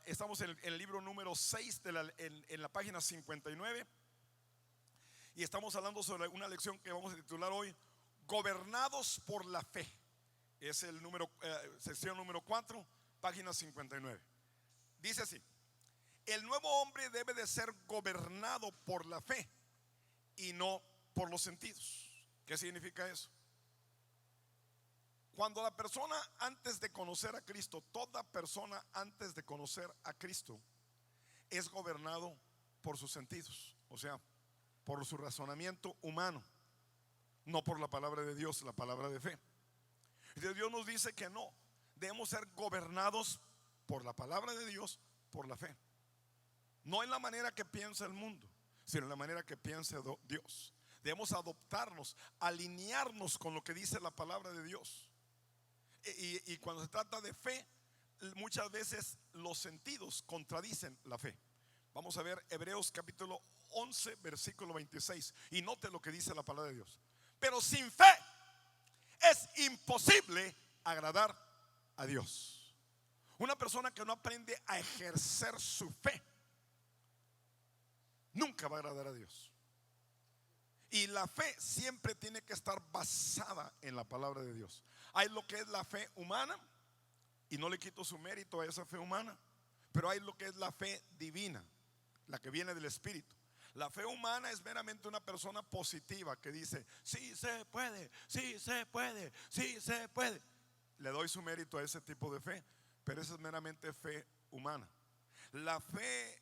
Estamos en el libro número 6 en la página 59 y estamos hablando sobre una lección que vamos a titular hoy: Gobernados por la fe. Es el sección número 4, página 59. Dice así: el nuevo hombre debe de ser gobernado por la fe y no por los sentidos. ¿Qué significa eso? Cuando la persona antes de conocer a Cristo, toda persona antes de conocer a Cristo es gobernado por sus sentidos, o sea, por su razonamiento humano, no por la palabra de Dios, la palabra de fe. Dios nos dice que no, debemos ser gobernados por la palabra de Dios, por la fe. No en la manera que piensa el mundo, sino en la manera que piensa Dios. Debemos adoptarnos, alinearnos con lo que dice la palabra de Dios. Y cuando se trata de fe, muchas veces los sentidos contradicen la fe. Vamos a ver Hebreos capítulo 11 versículo 26 y note lo que dice la palabra de Dios. Pero sin fe es imposible agradar a Dios. Una persona que no aprende a ejercer su fe nunca va a agradar a Dios. Y la fe siempre tiene que estar basada en la palabra de Dios. Hay lo que es la fe humana, y no le quito su mérito a esa fe humana, pero hay lo que es la fe divina, la que viene del Espíritu. La fe humana es meramente una persona positiva que dice: sí se puede, sí se puede, sí se puede. Le doy su mérito a ese tipo de fe, pero esa es meramente fe humana. La fe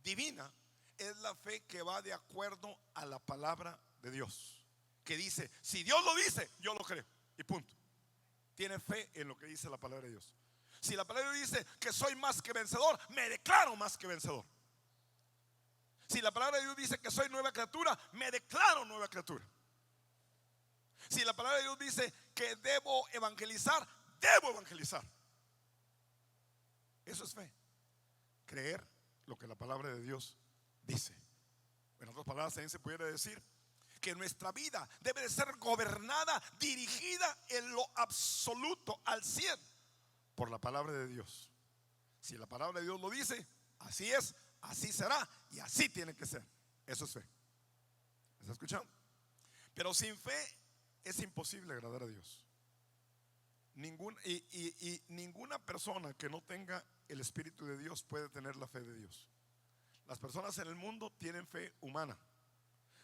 divina es la fe que va de acuerdo a la palabra de Dios, que dice: si Dios lo dice, yo lo creo, y punto. Tiene fe en lo que dice la palabra de Dios. Si la palabra dice que soy más que vencedor, me declaro más que vencedor. Si la palabra de Dios dice que soy nueva criatura, me declaro nueva criatura. Si la palabra de Dios dice que debo evangelizar, debo evangelizar. Eso es fe, creer lo que la palabra de Dios dice. En otras palabras, también se pudiera decir que nuestra vida debe de ser gobernada, dirigida en lo absoluto, al 100, por la palabra de Dios. Si la palabra de Dios lo dice, así es, así será y así tiene que ser. Eso es fe. ¿Me está escuchando? Pero sin fe es imposible agradar a Dios. Ninguna persona que no tenga el Espíritu de Dios puede tener la fe de Dios. Las personas en el mundo tienen fe humana,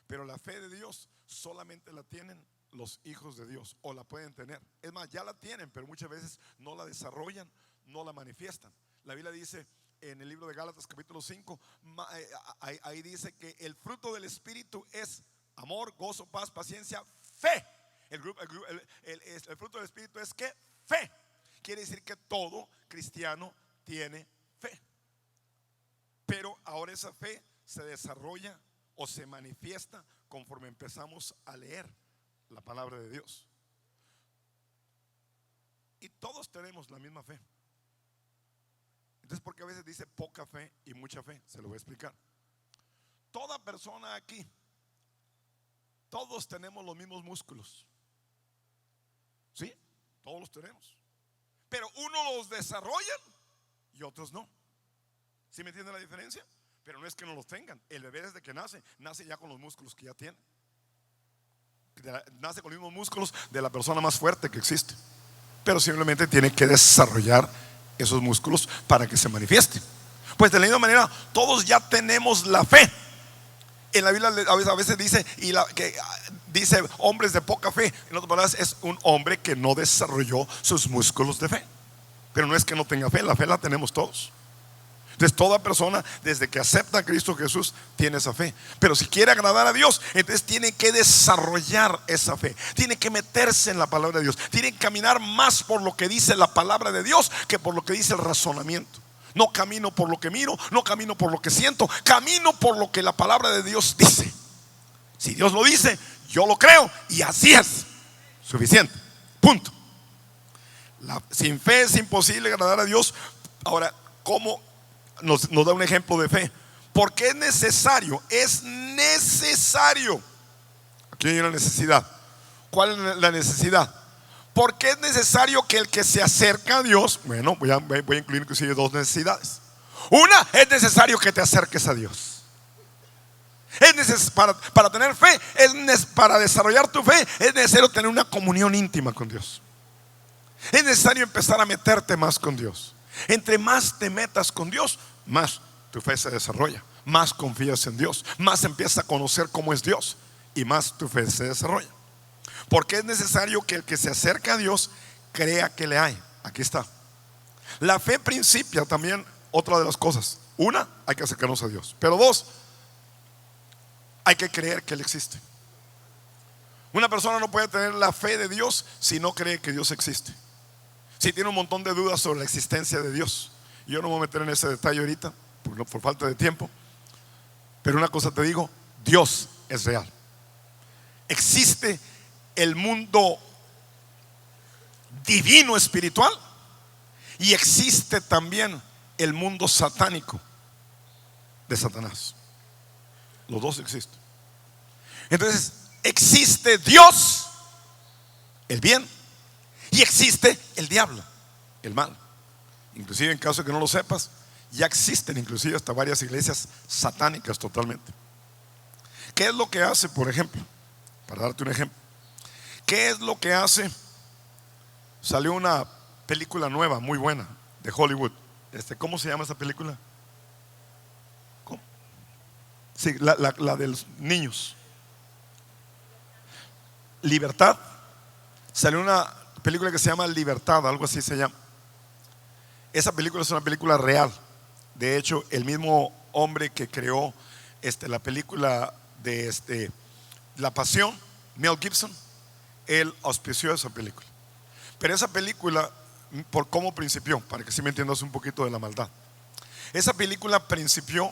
pero la fe de Dios solamente la tienen los hijos de Dios, o la pueden tener. Es más, ya la tienen, pero muchas veces no la desarrollan, no la manifiestan. La Biblia dice en el libro de Gálatas capítulo 5, ahí dice que el fruto del Espíritu es amor, gozo, paz, paciencia, fe. El fruto del Espíritu es ¿qué? Fe. Quiere decir que todo cristiano tiene fe. Pero ahora esa fe se desarrolla o se manifiesta conforme empezamos a leer la palabra de Dios. Y todos tenemos la misma fe. Entonces, ¿por qué a veces dice poca fe y mucha fe? Se lo voy a explicar. Toda persona aquí, todos tenemos los mismos músculos. ¿Sí? Todos los tenemos. Pero unos los desarrollan y otros no. ¿Sí me entienden la diferencia? Pero no es que no los tengan. El bebé desde que nace ya con los músculos que ya tiene. Nace con los mismos músculos de la persona más fuerte que existe, pero simplemente tiene que desarrollar esos músculos para que se manifiesten. Pues de la misma manera, todos ya tenemos la fe. En la Biblia a veces dice que dice hombres de poca fe. En otras palabras, es un hombre que no desarrolló sus músculos de fe. Pero no es que no tenga fe, la fe la tenemos todos. Entonces toda persona desde que acepta a Cristo Jesús tiene esa fe. Pero si quiere agradar a Dios, entonces tiene que desarrollar esa fe. Tiene que meterse en la palabra de Dios. Tiene que caminar más por lo que dice la palabra de Dios que por lo que dice el razonamiento. No camino por lo que miro, no camino por lo que siento, camino por lo que la palabra de Dios dice. Si Dios lo dice, yo lo creo y así es. Suficiente. Punto. Sin fe es imposible agradar a Dios. Ahora, ¿cómo? Nos da un ejemplo de fe. Porque es necesario. Aquí hay una necesidad. ¿Cuál es la necesidad? ¿Por qué es necesario que el que se acerca a Dios? Bueno, voy a incluir inclusive dos necesidades. Una, es necesario que te acerques a Dios. Para tener fe, para desarrollar tu fe, es necesario tener una comunión íntima con Dios. Es necesario empezar a meterte más con Dios. Entre más te metas con Dios, más tu fe se desarrolla, más confías en Dios, más empiezas a conocer cómo es Dios y más tu fe se desarrolla. Porque es necesario que el que se acerca a Dios crea que le hay. Aquí está. La fe principia también otra de las cosas. Una, hay que acercarnos a Dios. Pero dos, hay que creer que Él existe. Una persona no puede tener la fe de Dios si no cree que Dios existe. Si tiene un montón de dudas sobre la existencia de Dios. Yo no me voy a meter en ese detalle ahorita por falta de tiempo. Pero una cosa te digo, Dios es real. Existe el mundo divino espiritual y existe también el mundo satánico de Satanás. Los dos existen. Entonces existe Dios, el bien, y existe el diablo, el mal. Inclusive, en caso de que no lo sepas, ya existen inclusive hasta varias iglesias satánicas totalmente. ¿Qué es lo que hace, por ejemplo? Para darte un ejemplo, ¿qué es lo que hace? Salió una película nueva, muy buena, de Hollywood. ¿Cómo se llama esa película? ¿Cómo? Sí, la de los niños. Libertad. Salió una película que se llama Libertad, algo así se llama. Esa película es una película real. De hecho, el mismo hombre que creó la película de La Pasión, Mel Gibson, él auspició esa película. Pero esa película, por cómo principió, para que sí me entiendas un poquito de la maldad. Esa película principió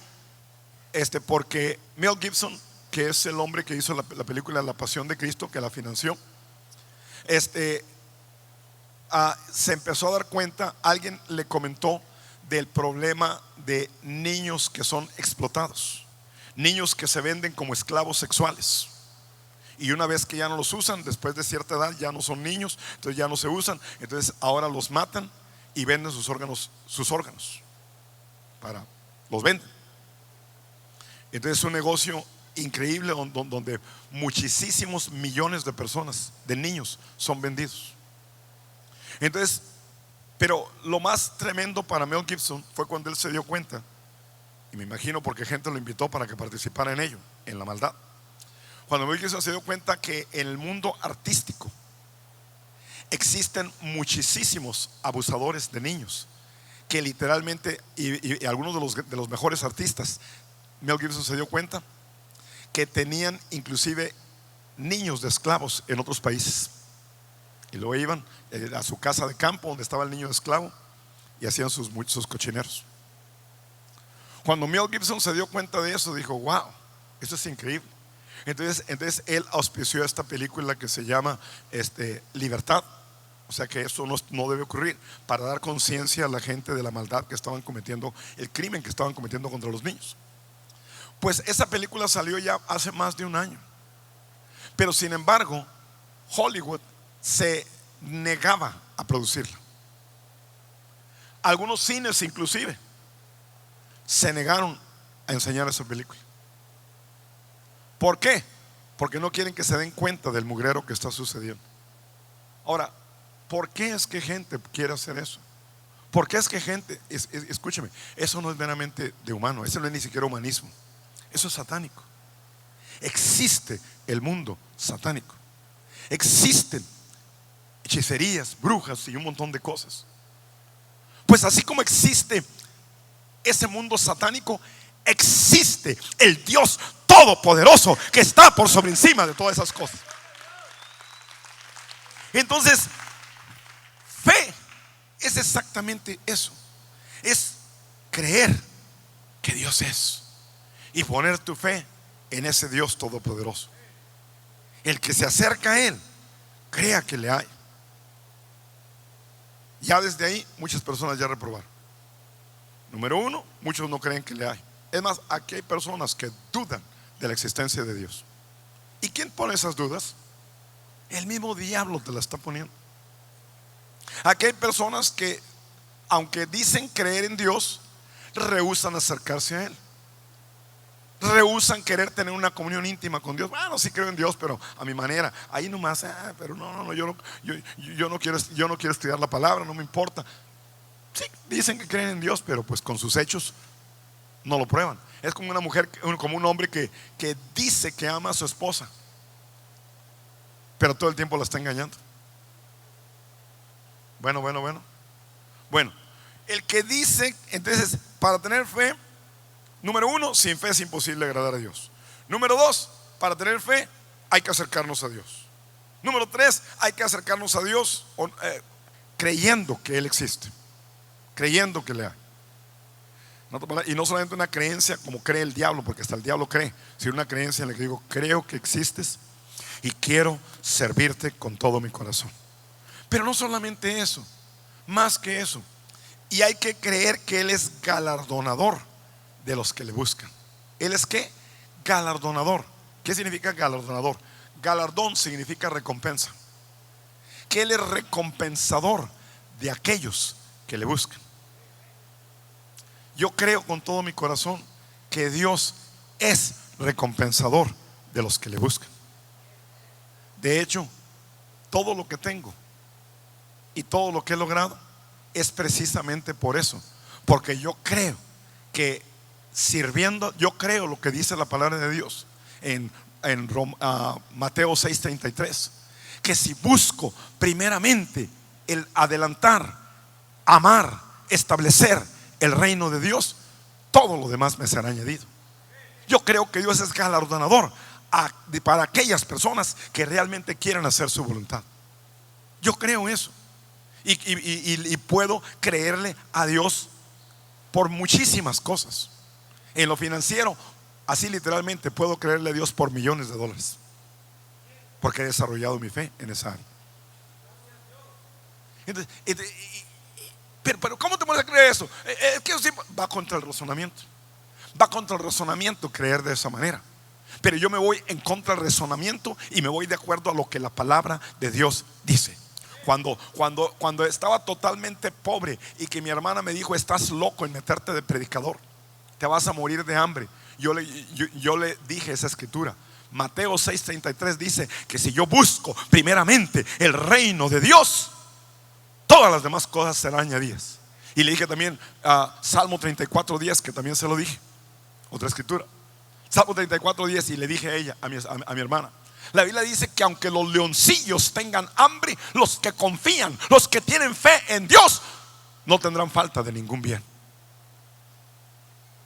porque Mel Gibson, que es el hombre que hizo la película La Pasión de Cristo, que la financió, se empezó a dar cuenta, alguien le comentó del problema de niños que son explotados, niños que se venden como esclavos sexuales. Y una vez que ya no los usan, después de cierta edad ya no son niños, entonces ya no se usan, entonces ahora los matan y venden sus órganos, los venden. Entonces es un negocio increíble donde muchísimos millones de personas, de niños, son vendidos. Entonces, pero lo más tremendo para Mel Gibson fue cuando él se dio cuenta, y me imagino porque gente lo invitó para que participara en ello, en la maldad. Cuando Mel Gibson se dio cuenta que en el mundo artístico existen muchísimos abusadores de niños, que literalmente, y algunos de los mejores artistas, Mel Gibson se dio cuenta que tenían inclusive niños de esclavos en otros países. Y luego iban a su casa de campo donde estaba el niño de esclavo y hacían sus cochineros. Cuando Mel Gibson se dio cuenta de eso, dijo: wow, esto es increíble. Entonces él auspició esta película que se llama Libertad. O sea que eso no debe ocurrir, para dar conciencia a la gente de la maldad que estaban cometiendo, el crimen que estaban cometiendo contra los niños. Pues esa película salió ya hace más de un año. Pero sin embargo, Hollywood se negaba a producirla. Algunos cines inclusive se negaron a enseñar esa película. ¿Por qué? Porque no quieren que se den cuenta del mugrero que está sucediendo. Ahora, ¿por qué es que gente quiere hacer eso? ¿Por qué es que gente, escúcheme, eso no es meramente de humano, eso no es ni siquiera humanismo, eso es satánico. Existe el mundo satánico. Existen hechicerías, brujas y un montón de cosas. Pues así como existe ese mundo satánico, existe el Dios todopoderoso que está por sobre encima de todas esas cosas. Entonces, fe es exactamente eso. Es creer que Dios es y poner tu fe en ese Dios todopoderoso. El que se acerca a Él, crea que le hay. Ya desde ahí muchas personas ya reprobaron. Número uno, muchos no creen que le hay. Es más, aquí hay personas que dudan de la existencia de Dios. ¿Y quién pone esas dudas? El mismo diablo te la está poniendo. Aquí hay personas que, aunque dicen creer en Dios, rehúsan acercarse a Él. Rehúsan querer tener una comunión íntima con Dios. Bueno, sí creo en Dios, pero a mi manera. Ahí nomás, pero no, yo no quiero estudiar la palabra, no me importa. Sí, dicen que creen en Dios, pero pues con sus hechos no lo prueban. Es como una mujer, como un hombre que dice que ama a su esposa, pero todo el tiempo la está engañando. Bueno, el que dice, entonces, para tener fe, número uno, sin fe es imposible agradar a Dios. Número dos, para tener fe hay que acercarnos a Dios. Número tres, hay que acercarnos a Dios creyendo que Él existe, creyendo que le hay. Y no solamente una creencia como cree el diablo, porque hasta el diablo cree, sino una creencia en la que digo, creo que existes y quiero servirte con todo mi corazón. Pero no solamente eso, más que eso. Y hay que creer que Él es galardonador de los que le buscan. ¿Él es qué? Galardonador. ¿Qué significa galardonador? Galardón significa recompensa. Que Él es recompensador de aquellos que le buscan. Yo creo con todo mi corazón que Dios es recompensador de los que le buscan. De hecho, todo lo que tengo y todo lo que he logrado es precisamente por eso. Porque yo creo que sirviendo, yo creo lo que dice la palabra de Dios en Mateo 6:33, que si busco primeramente el adelantar, amar, establecer el reino de Dios, todo lo demás me será añadido. Yo creo que Dios es galardonador para aquellas personas que realmente quieren hacer su voluntad. Yo creo eso. Y puedo creerle a Dios por muchísimas cosas. En lo financiero, así literalmente puedo creerle a Dios por millones de dólares, porque he desarrollado mi fe en esa área. Entonces, pero ¿cómo te puedes creer eso? Es que va contra el razonamiento. Va contra el razonamiento creer de esa manera. Pero yo me voy en contra del razonamiento y me voy de acuerdo a lo que la palabra de Dios dice. Cuando estaba totalmente pobre y que mi hermana me dijo, estás loco en meterte de predicador, te vas a morir de hambre, yo le dije esa escritura. Mateo 6:33 dice que si yo busco primeramente el reino de Dios, todas las demás cosas serán añadidas. Y le dije también Salmo 34:10, que también se lo dije, otra escritura. Salmo 34:10, y le dije a ella, a mi hermana, la Biblia dice que aunque los leoncillos tengan hambre, los que confían, los que tienen fe en Dios, no tendrán falta de ningún bien.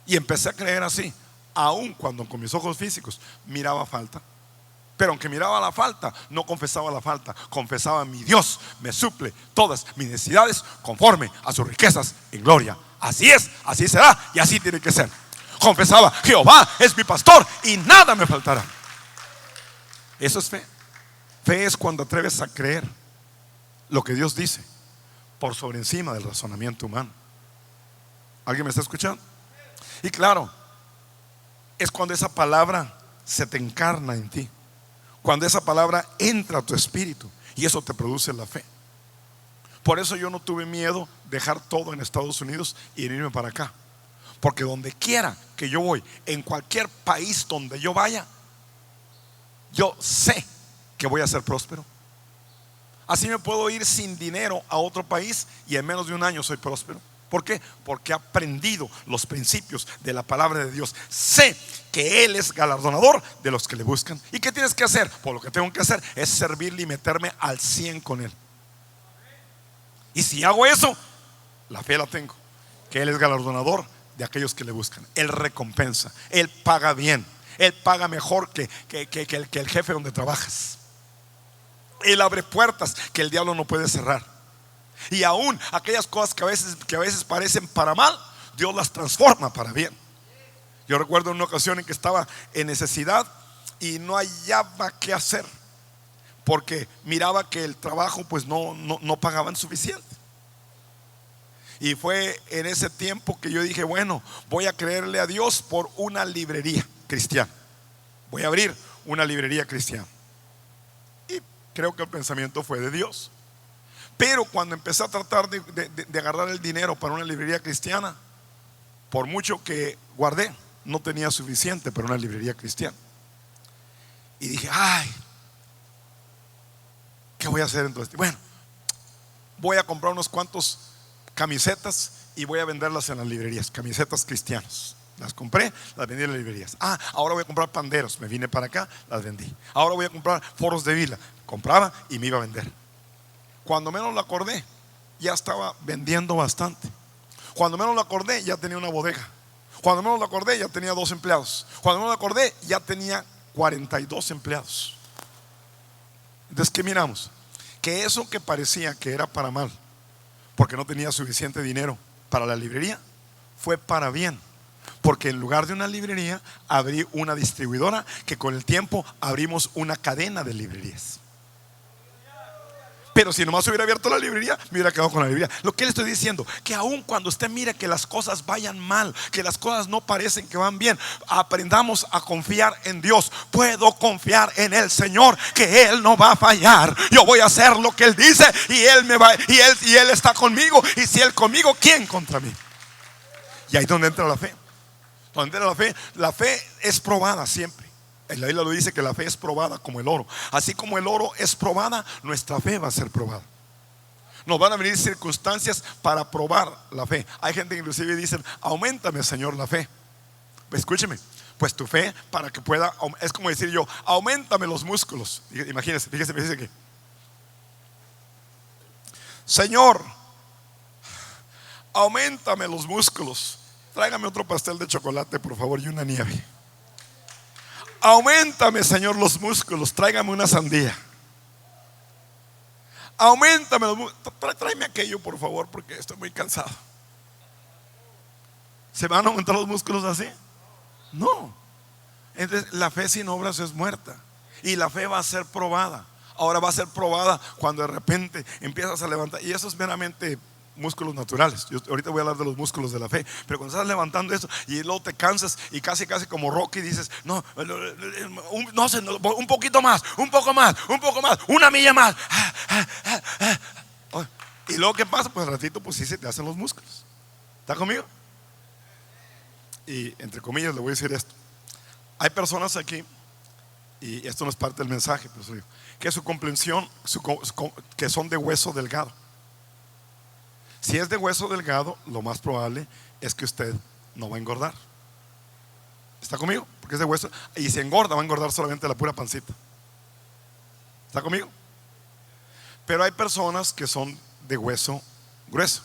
Y empecé a creer así, aun cuando con mis ojos físicos miraba falta. Pero aunque miraba la falta, no confesaba la falta. Confesaba: mi Dios me suple todas mis necesidades conforme a sus riquezas en gloria. Así es, así será y así tiene que ser. Confesaba: Jehová es mi pastor y nada me faltará. Eso es fe. Fe es cuando atreves a creer lo que Dios dice por sobre encima del razonamiento humano. ¿Alguien me está escuchando? Y claro, es cuando esa palabra se te encarna en ti, cuando esa palabra entra a tu espíritu y eso te produce la fe. Por eso yo no tuve miedo dejar todo en Estados Unidos y irme para acá, porque donde quiera que yo voy, en cualquier país donde yo vaya, yo sé que voy a ser próspero. Así me puedo ir sin dinero a otro país y en menos de un año soy próspero. ¿Por qué? Porque he aprendido los principios de la palabra de Dios. Sé que Él es galardonador de los que le buscan. ¿Y qué tienes que hacer? Pues lo que tengo que hacer es servirle y meterme al 100 con Él. Y si hago eso, la fe la tengo, que Él es galardonador de aquellos que le buscan. Él recompensa, Él paga bien, Él paga mejor que el jefe donde trabajas. Él abre puertas que el diablo no puede cerrar. Y aún aquellas cosas que a veces parecen para mal, Dios las transforma para bien. Yo recuerdo una ocasión en que estaba en necesidad y no hallaba qué hacer, porque miraba que el trabajo pues no pagaban suficiente. Y fue en ese tiempo que yo dije: bueno, voy a creerle a Dios por una librería cristiana. Voy a abrir una librería cristiana. Y creo que el pensamiento fue de Dios. Pero cuando empecé a tratar de agarrar el dinero para una librería cristiana, por mucho que guardé, no tenía suficiente para una librería cristiana. Y dije, ay, ¿qué voy a hacer entonces? Bueno, voy a comprar unos cuantos camisetas y voy a venderlas en las librerías, camisetas cristianas. Las compré, las vendí en las librerías. Ahora voy a comprar panderos. Me vine para acá, las vendí. Ahora voy a comprar foros de vila. Compraba y me iba a vender. Cuando menos lo acordé, ya estaba vendiendo bastante. Cuando menos lo acordé, ya tenía una bodega. Cuando menos lo acordé, ya tenía 2 empleados. Cuando menos lo acordé, ya tenía 42 empleados. Entonces, ¿qué miramos? Que eso que parecía que era para mal, porque no tenía suficiente dinero para la librería, fue para bien. Porque en lugar de una librería, abrí una distribuidora, que con el tiempo abrimos una cadena de librerías. Pero si nomás hubiera abierto la librería, me hubiera quedado con la librería. Lo que le estoy diciendo, que aun cuando usted mire que las cosas vayan mal, que las cosas no parecen que van bien, aprendamos a confiar en Dios. Puedo confiar en el Señor, que Él no va a fallar. Yo voy a hacer lo que Él dice, y Él me va, y Él está conmigo. Y si Él conmigo, ¿quién contra mí? Y ahí es donde entra la fe. Donde entra la fe es probada siempre. En la Biblia lo dice, que la fe es probada como el oro. Así como el oro es probada, nuestra fe va a ser probada. Nos van a venir circunstancias para probar la fe. Hay gente que inclusive dice, auméntame, Señor, la fe. Pues escúcheme, pues tu fe, para que pueda, es como decir yo, auméntame los músculos. Imagínense, fíjese, me dice que, Señor, auméntame los músculos. Tráigame otro pastel de chocolate, por favor, y una nieve. Auméntame, Señor, los músculos. Tráigame una sandía. Auméntame los músculos. Tráeme aquello, por favor, porque estoy muy cansado. ¿Se van a aumentar los músculos así? No. Entonces, la fe sin obras es muerta. Y la fe va a ser probada. Ahora va a ser probada cuando de repente empiezas a levantar. Y eso es meramente músculos naturales. Yo ahorita voy a hablar de los músculos de la fe. Pero cuando estás levantando eso y luego te cansas y casi como Rocky dices, no, no sé, un poquito más, un poco más, una milla más. Y luego ¿qué pasa? Pues al ratito pues sí se te hacen los músculos. ¿Está conmigo? Y entre comillas le voy a decir esto. Hay personas aquí, y esto no es parte del mensaje, pero que su comprensión, que son de hueso delgado. Si es de hueso delgado, lo más probable es que usted no va a engordar. ¿Está conmigo? Porque es de hueso. Y si engorda, va a engordar solamente la pura pancita. ¿Está conmigo? Pero hay personas que son de hueso grueso.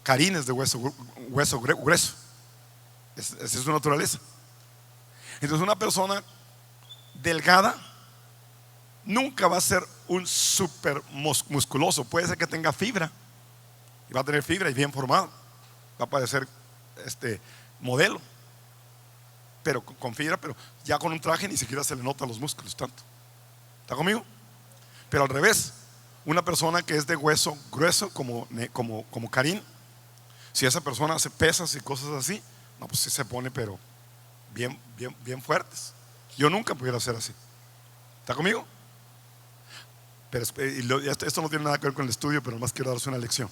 Karines de hueso grueso. Esa es su naturaleza. Entonces una persona delgada nunca va a ser un super musculoso. Puede ser que tenga fibra, y va a tener fibra y bien formado. Va a parecer modelo, pero con fibra, pero ya con un traje ni siquiera se le notan los músculos tanto. ¿Está conmigo? Pero al revés, una persona que es de hueso grueso como Karim, si esa persona hace pesas y cosas así, no, pues sí se pone, pero bien fuertes. Yo nunca pudiera ser así. ¿Está conmigo? Pero esto no tiene nada que ver con el estudio, pero más quiero darles una lección.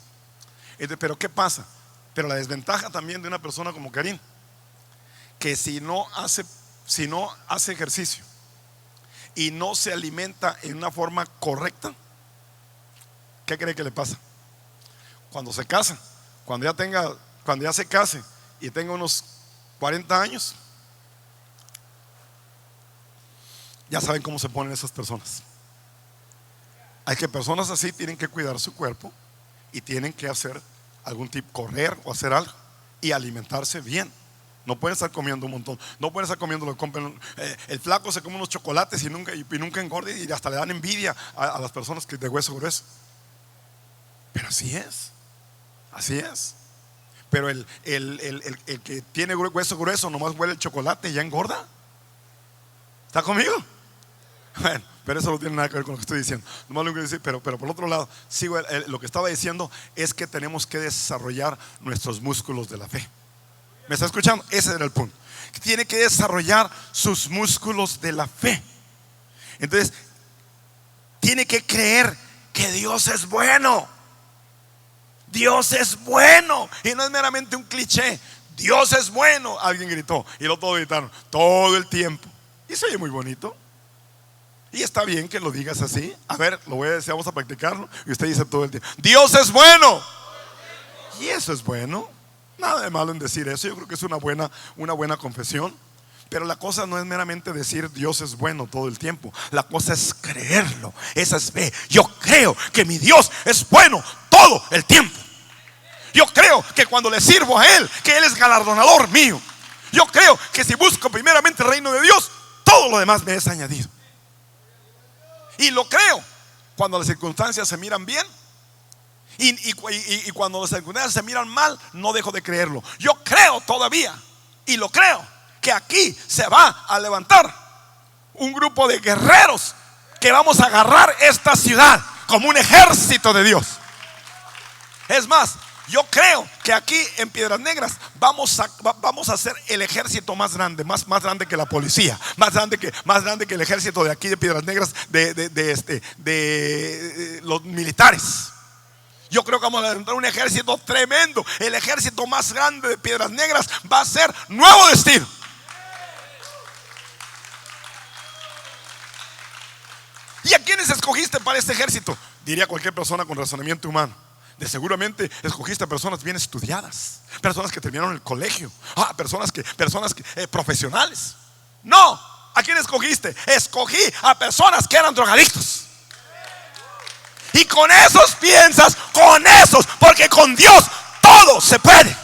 Pero ¿qué pasa? Pero la desventaja también de una persona como Karim, que si no hace ejercicio y no se alimenta en una forma correcta, ¿qué cree que le pasa? Cuando se casa, cuando ya se case y tenga unos 40 años, ya saben cómo se ponen esas personas. Hay que personas así tienen que cuidar su cuerpo y tienen que hacer algún tipo, correr o hacer algo y alimentarse bien. No pueden estar comiendo un montón. No pueden estar comiendo lo que compran. El flaco se come unos chocolates y nunca engorda, y hasta le dan envidia a las personas que de hueso grueso. Pero así es. Así es. Pero el que tiene hueso grueso nomás huele el chocolate y ya engorda. ¿Está conmigo? Bueno, pero eso no tiene nada que ver con lo que estoy diciendo. Nomás lo que decir, pero por otro lado, lo que estaba diciendo es que tenemos que desarrollar nuestros músculos de la fe. ¿Me está escuchando? Ese era el punto. Tiene que desarrollar sus músculos de la fe. Entonces, tiene que creer que Dios es bueno. Dios es bueno. Y no es meramente un cliché. Dios es bueno. Alguien gritó y lo todos gritaron todo el tiempo. Y se oye muy bonito. Y está bien que lo digas así. A ver, lo voy a decir, vamos a practicarlo. Y usted dice todo el tiempo: Dios es bueno. Y eso es bueno. Nada de malo en decir eso. Yo creo que es una buena confesión. Pero la cosa no es meramente decir Dios es bueno todo el tiempo. La cosa es creerlo. Esa es fe. Yo creo que mi Dios es bueno todo el tiempo. Yo creo que cuando le sirvo a Él, que Él es galardonador mío. Yo creo que si busco primeramente el reino de Dios, todo lo demás me es añadido. Y lo creo cuando las circunstancias se miran bien. Y cuando las circunstancias se miran mal, no dejo de creerlo. Yo creo todavía, y lo creo, que aquí se va a levantar un grupo de guerreros que vamos a agarrar esta ciudad como un ejército de Dios. Es más, yo creo que aquí en Piedras Negras vamos a hacer el ejército más grande, más grande que la policía, más grande que el ejército de aquí de Piedras Negras, de los militares. Yo creo que vamos a levantar un ejército tremendo. El ejército más grande de Piedras Negras va a ser Nuevo Destino. ¿Y a quiénes escogiste para este ejército? Diría cualquier persona con razonamiento humano. De seguramente escogiste a personas bien estudiadas, personas que terminaron el colegio, personas que profesionales. No, ¿a quién escogiste? Escogí a personas que eran drogadictos. Y con esos piensas, porque con Dios todo se puede.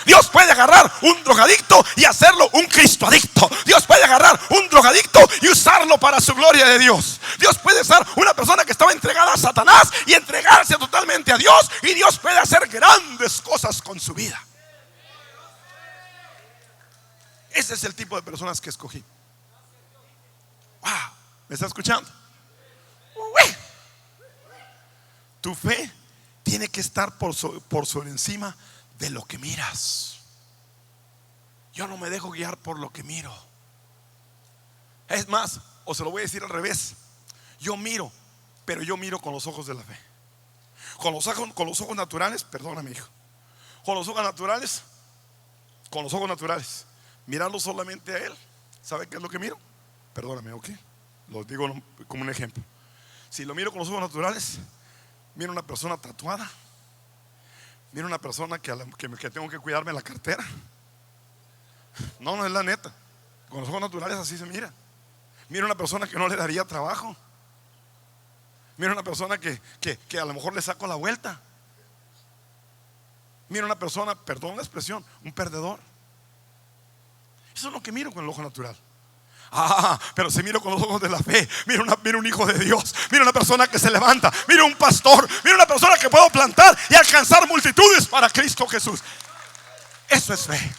Dios puede agarrar un drogadicto y hacerlo un cristoadicto. Dios puede agarrar un drogadicto y usarlo para su gloria de Dios. Dios puede usar una persona que estaba entregada a Satanás y entregarse totalmente a Dios. Y Dios puede hacer grandes cosas con su vida. Ese es el tipo de personas que escogí. Wow, ¿me está escuchando? Tu fe tiene que estar por sobre encima de lo que miras. Yo no me dejo guiar por lo que miro. Es más, o se lo voy a decir al revés. Yo miro, pero yo miro con los ojos de la fe. Con los ojos naturales, perdóname hijo. Con los ojos naturales, mirarlo solamente a Él. ¿Sabe qué es lo que miro? Perdóname, ok. Lo digo como un ejemplo. Si lo miro con los ojos naturales, miro una persona tatuada. Miro una persona que tengo que cuidarme la cartera. No es la neta. Con los ojos naturales así se mira. Miro una persona que no le daría trabajo. Miro una persona que a lo mejor le saco la vuelta. Miro una persona, perdón la expresión, un perdedor. Eso es lo que miro con el ojo natural. Pero si miro con los ojos de la fe, miro un hijo de Dios, miro una persona que se levanta, miro un pastor, miro una persona que puedo plantar y alcanzar multitudes para Cristo Jesús. Eso es fe.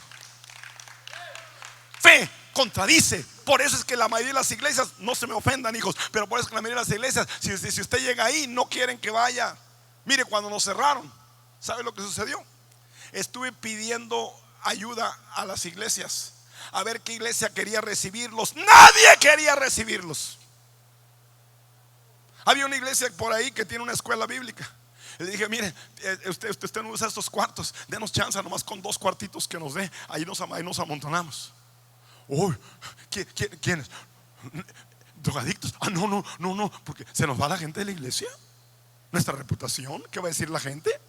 Fe contradice. Por eso es que la mayoría de las iglesias, no se me ofendan hijos, pero por eso es que la mayoría de las iglesias, si usted llega ahí, no quieren que vaya. Mire, cuando nos cerraron, ¿sabe lo que sucedió? Estuve pidiendo ayuda a las iglesias, a ver qué iglesia quería recibirlos. Nadie quería recibirlos. Había una iglesia por ahí que tiene una escuela bíblica. Le dije, mire, usted no usa estos cuartos, denos chance nomás con 2 cuartitos que nos dé. Ahí nos amontonamos. Uy, ¿quiénes? Drogadictos. No, porque se nos va la gente de la iglesia. Nuestra reputación, ¿qué va a decir la gente?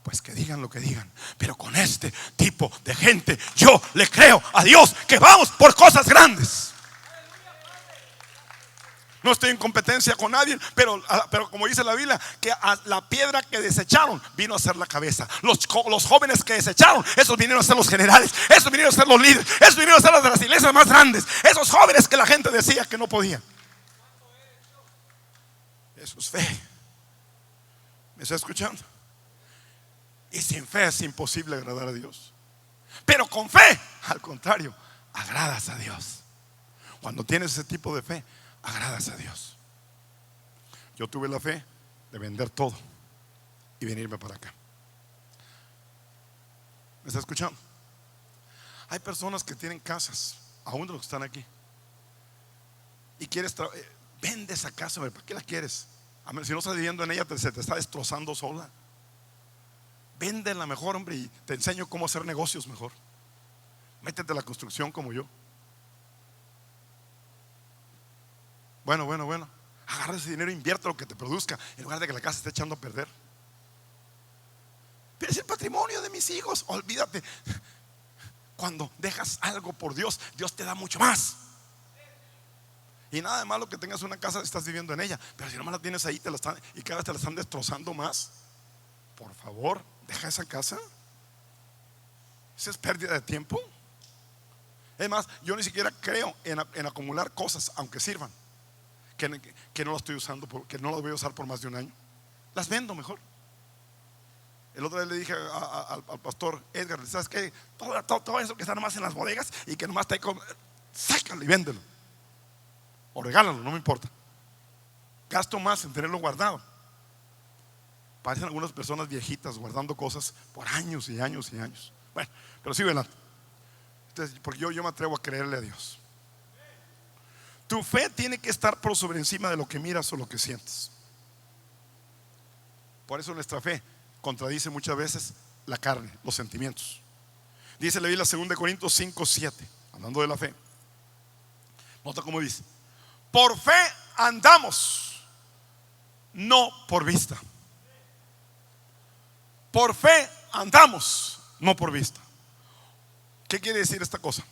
Pues que digan lo que digan, pero con este tipo de gente yo le creo a Dios que vamos por cosas grandes. No estoy en competencia con nadie, pero como dice la Biblia, que a la piedra que desecharon vino a ser la cabeza. Los jóvenes que desecharon, esos vinieron a ser los generales, esos vinieron a ser los líderes, esos vinieron a ser las de las iglesias más grandes. Esos jóvenes que la gente decía que no podían. Eso es fe. ¿Me está escuchando? Y sin fe es imposible agradar a Dios. Pero con fe, al contrario, agradas a Dios. Cuando tienes ese tipo de fe, agradas a Dios. Yo tuve la fe de vender todo y venirme para acá. ¿Me está escuchando? Hay personas que tienen casas, aún de los que están aquí, y Vende esa casa, hombre, ¿para qué la quieres? Si no estás viviendo en ella, se te está destrozando sola. Véndela mejor, hombre, y te enseño cómo hacer negocios mejor. Métete a la construcción como yo. Bueno. Agarra ese dinero e invierte lo que te produzca, en lugar de que la casa esté echando a perder. Pero es el patrimonio de mis hijos. Olvídate. Cuando dejas algo por Dios, Dios te da mucho más. Y nada de malo que tengas una casa, estás viviendo en ella, pero si nomás la tienes ahí, y cada vez te la están destrozando más. Por favor, deja esa casa. Esa es pérdida de tiempo. Es más, yo ni siquiera creo en acumular cosas, aunque sirvan, que no las estoy usando, que no las voy a usar por más de un año. Las vendo mejor. El otro día le dije al pastor Edgar, ¿sabes qué? Todo eso que está nomás en las bodegas y que nomás está ahí, sácalo y véndelo. O regálalo, no me importa. Gasto más en tenerlo guardado. Parecen algunas personas viejitas guardando cosas por años y años y años. Bueno, pero sigo adelante. Entonces, porque yo me atrevo a creerle a Dios. Tu fe tiene que estar por sobre encima de lo que miras o lo que sientes. Por eso nuestra fe contradice muchas veces la carne, los sentimientos. Dice la Biblia 2 Corintios 5:7, hablando de la fe. Nota cómo dice: por fe andamos, no por vista. Por fe andamos, no por vista. ¿Qué quiere decir esta cosa?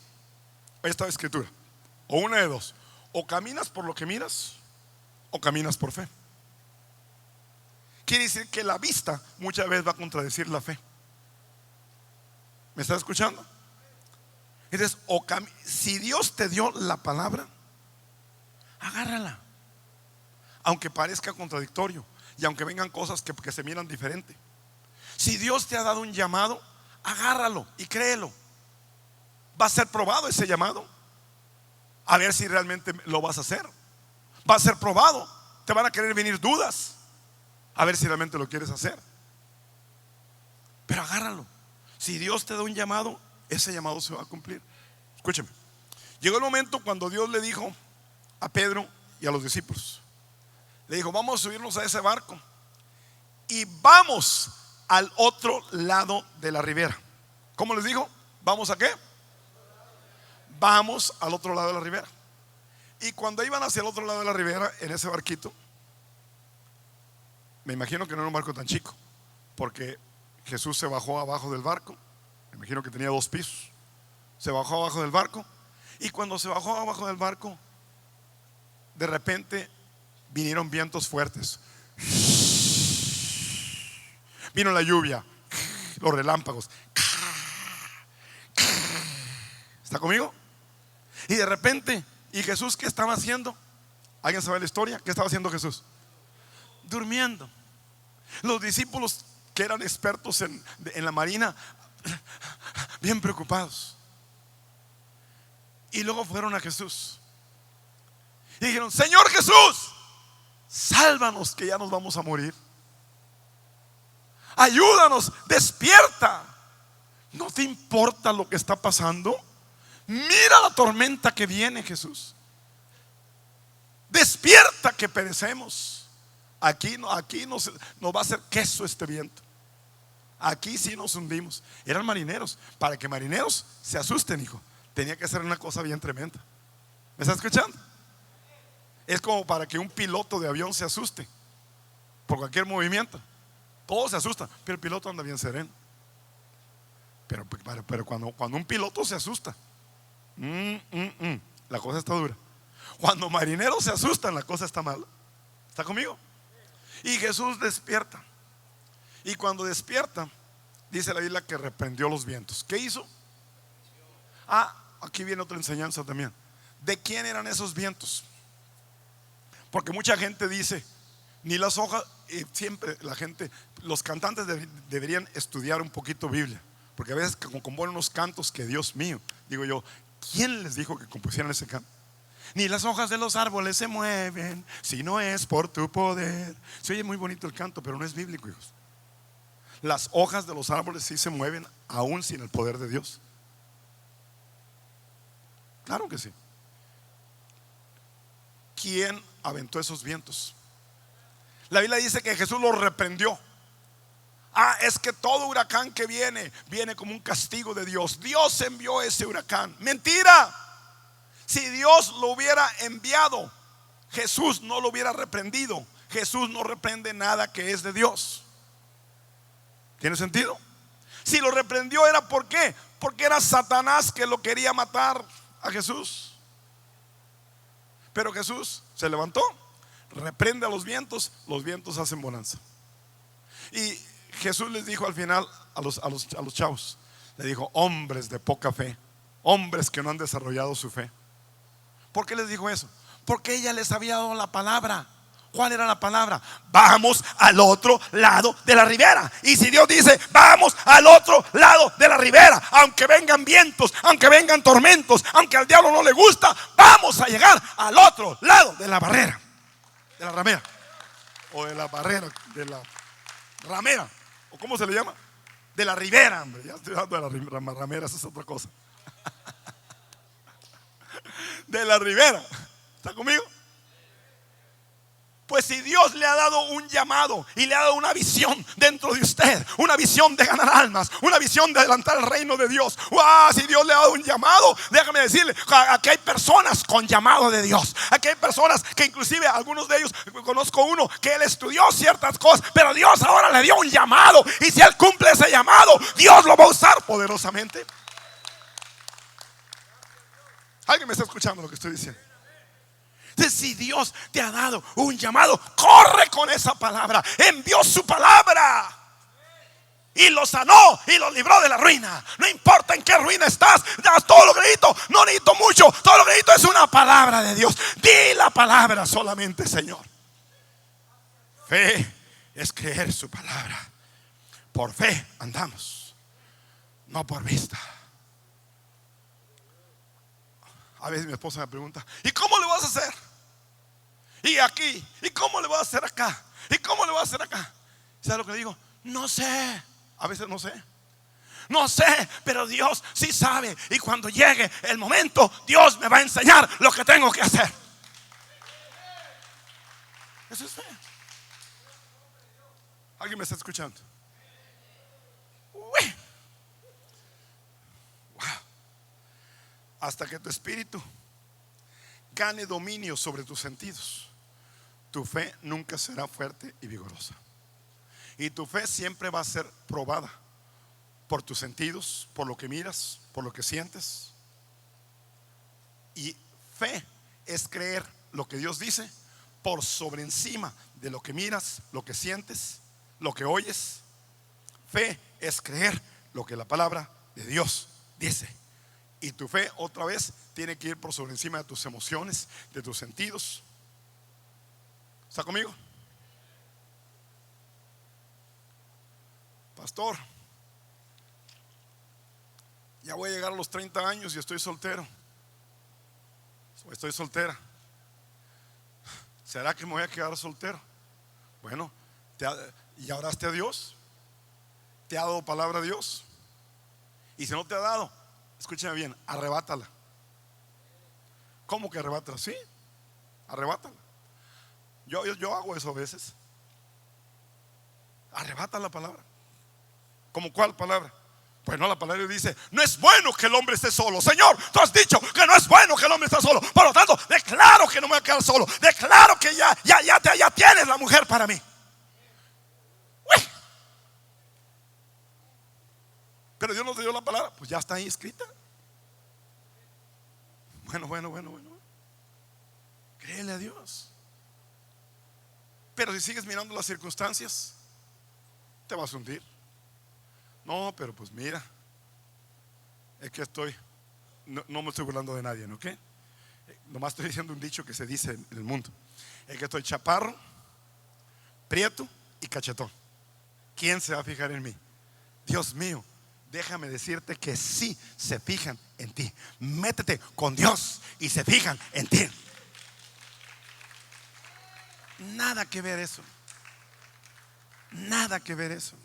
Esta escritura. O una de dos: o caminas por lo que miras, o caminas por fe. Quiere decir que la vista muchas veces va a contradecir la fe. ¿Me estás escuchando? Entonces, si Dios te dio la palabra, agárrala, aunque parezca contradictorio y aunque vengan cosas que se miran diferente. Si Dios te ha dado un llamado, agárralo y créelo. Va a ser probado ese llamado, a ver si realmente lo vas a hacer. Va a ser probado, te van a querer venir dudas, a ver si realmente lo quieres hacer. Pero agárralo. Si Dios te da un llamado, ese llamado se va a cumplir. Escúcheme. Llegó el momento cuando Dios le dijo a Pedro y a los discípulos, le dijo: vamos a subirnos a ese barco y vamos al otro lado de la ribera. ¿Cómo les dijo? ¿Vamos a qué? Vamos al otro lado de la ribera. Y cuando iban hacia el otro lado de la ribera, en ese barquito, me imagino que no era un barco tan chico, porque Jesús se bajó abajo del barco. Me imagino que tenía 2 pisos. Se bajó abajo del barco, y cuando se bajó abajo del barco, de repente vinieron vientos fuertes. Vino la lluvia, los relámpagos. ¿Está conmigo? Y de repente, ¿y Jesús qué estaba haciendo? ¿Alguien sabe la historia? ¿Qué estaba haciendo Jesús? Durmiendo. Los discípulos, que eran expertos en la marina, bien preocupados. Y luego fueron a Jesús y dijeron: Señor Jesús, sálvanos, que ya nos vamos a morir. Ayúdanos, despierta. ¿No te importa lo que está pasando? Mira la tormenta que viene, Jesús. Despierta, que perecemos. Aquí nos va a hacer queso este viento. Aquí sí nos hundimos. Eran marineros. Para que marineros se asusten, hijo, tenía que hacer una cosa bien tremenda. ¿Me está escuchando? Es como para que un piloto de avión se asuste por cualquier movimiento. Todos se asustan, pero el piloto anda bien sereno. Pero cuando un piloto se asusta, la cosa está dura. Cuando marineros se asustan, la cosa está mala. ¿Está conmigo? Y Jesús despierta. Y cuando despierta, dice la Biblia que reprendió los vientos. ¿Qué hizo? Aquí viene otra enseñanza también. ¿De quién eran esos vientos? Porque mucha gente dice, ni las hojas, siempre la gente, los cantantes deberían estudiar un poquito Biblia, porque a veces componen unos cantos que, Dios mío, digo yo, ¿quién les dijo que compusieran ese canto? Ni las hojas de los árboles se mueven si no es por tu poder. Se oye muy bonito el canto, pero no es bíblico, hijos. Las hojas de los árboles sí se mueven aún sin el poder de Dios. Claro que sí. ¿Quién aventó esos vientos. La Biblia dice que Jesús los reprendió. Es que todo huracán que viene como un castigo de Dios. Dios envió ese huracán. Mentira. Si Dios lo hubiera enviado, Jesús no lo hubiera reprendido. Jesús no reprende nada que es de Dios. ¿Tiene sentido? Si lo reprendió era ¿por qué? Porque era Satanás que lo quería matar a Jesús. Pero Jesús se levantó, reprende a los vientos hacen bonanza. Y Jesús les dijo al final a los chavos, le dijo: hombres de poca fe, hombres que no han desarrollado su fe. ¿Por qué les dijo eso? Porque ella les había dado la palabra. ¿Cuál era la palabra? Vamos al otro lado de la ribera. Y si Dios dice vamos al otro lado de la ribera, aunque vengan vientos, aunque vengan tormentos, aunque al diablo no le gusta, vamos a llegar al otro lado de la barrera, de la ramera, o de la barrera, de la ramera, o ¿cómo se le llama? De la ribera, hombre. Ya estoy hablando de la ramera, esa es otra cosa. De la ribera. ¿Está conmigo? Pues si Dios le ha dado un llamado y le ha dado una visión dentro de usted, una visión de ganar almas, una visión de adelantar el reino de Dios, si Dios le ha dado un llamado, déjame decirle, aquí hay personas con llamado de Dios. Aquí hay personas que inclusive algunos de ellos, conozco uno que él estudió ciertas cosas, pero Dios ahora le dio un llamado, y si él cumple ese llamado, Dios lo va a usar poderosamente. ¿Alguien me está escuchando lo que estoy diciendo? Entonces, si Dios te ha dado un llamado, corre con esa palabra. Envió su palabra y lo sanó y lo libró de la ruina. No importa en qué ruina estás, todo lo que necesito, no necesito mucho, todo lo que necesito es una palabra de Dios. Di la palabra solamente, Señor. Fe es creer su palabra. Por fe andamos, no por vista. A veces mi esposa me pregunta: ¿y cómo le vas a hacer? Y aquí, ¿y cómo le vas a hacer acá? ¿Y cómo le vas a hacer acá? ¿Sabes lo que le digo? No sé. A veces no sé. No sé, pero Dios sí sabe. Y cuando llegue el momento, Dios me va a enseñar lo que tengo que hacer. Eso es fe. ¿Alguien me está escuchando? Uy. Wow. Hasta que tu espíritu gane dominio sobre tus sentidos, tu fe nunca será fuerte y vigorosa. Y tu fe siempre va a ser probada por tus sentidos, por lo que miras, por lo que sientes. Y fe es creer lo que Dios dice por sobre encima de lo que miras, lo que sientes, lo que oyes. Fe es creer lo que la palabra de Dios dice. Y tu fe otra vez tiene que ir por sobre encima de tus emociones, de tus sentidos. ¿Está conmigo? Pastor, ya voy a llegar a los 30 años y estoy soltero. O estoy soltera. ¿Será que me voy a quedar soltero? Bueno, ¿ya oraste a Dios? ¿Te ha dado palabra a Dios? Y si no te ha dado, escúchame bien, arrebátala. ¿Cómo que arrebátala? Sí, arrebátala. Yo hago eso a veces. Arrebata la palabra. ¿Cómo cuál palabra? Pues no, la palabra dice: no es bueno que el hombre esté solo. Señor, tú has dicho que no es bueno que el hombre esté solo. Por lo tanto, declaro que no me voy a quedar solo. Declaro que ya tienes la mujer para mí. Uy. Pero Dios nos dio la palabra, pues ya está ahí escrita. Bueno. Créele a Dios. Pero si sigues mirando las circunstancias, te vas a hundir. No, pero pues mira, es que no me estoy burlando de nadie, ¿no? ¿Qué? Nomás estoy diciendo un dicho que se dice en el mundo. Es que estoy chaparro, prieto y cachetón. ¿Quién se va a fijar en mí? Dios mío, déjame decirte que sí se fijan en ti. Métete con Dios y se fijan en ti. Nada que ver eso. Nada que ver eso.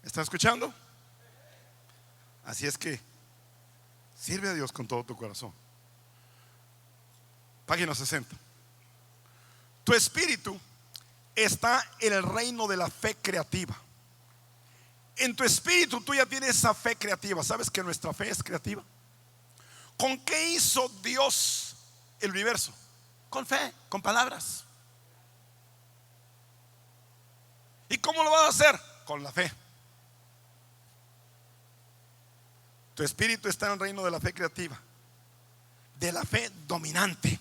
¿Estás escuchando? Así es que sirve a Dios con todo tu corazón. Página 60. Tu espíritu está en el reino de la fe creativa. En tu espíritu tú ya tienes esa fe creativa. ¿Sabes que nuestra fe es creativa? ¿Con qué hizo Dios el universo? Con fe, con palabras. ¿Y cómo lo vas a hacer? Con la fe. Tu espíritu está en el reino de la fe creativa, de la fe dominante,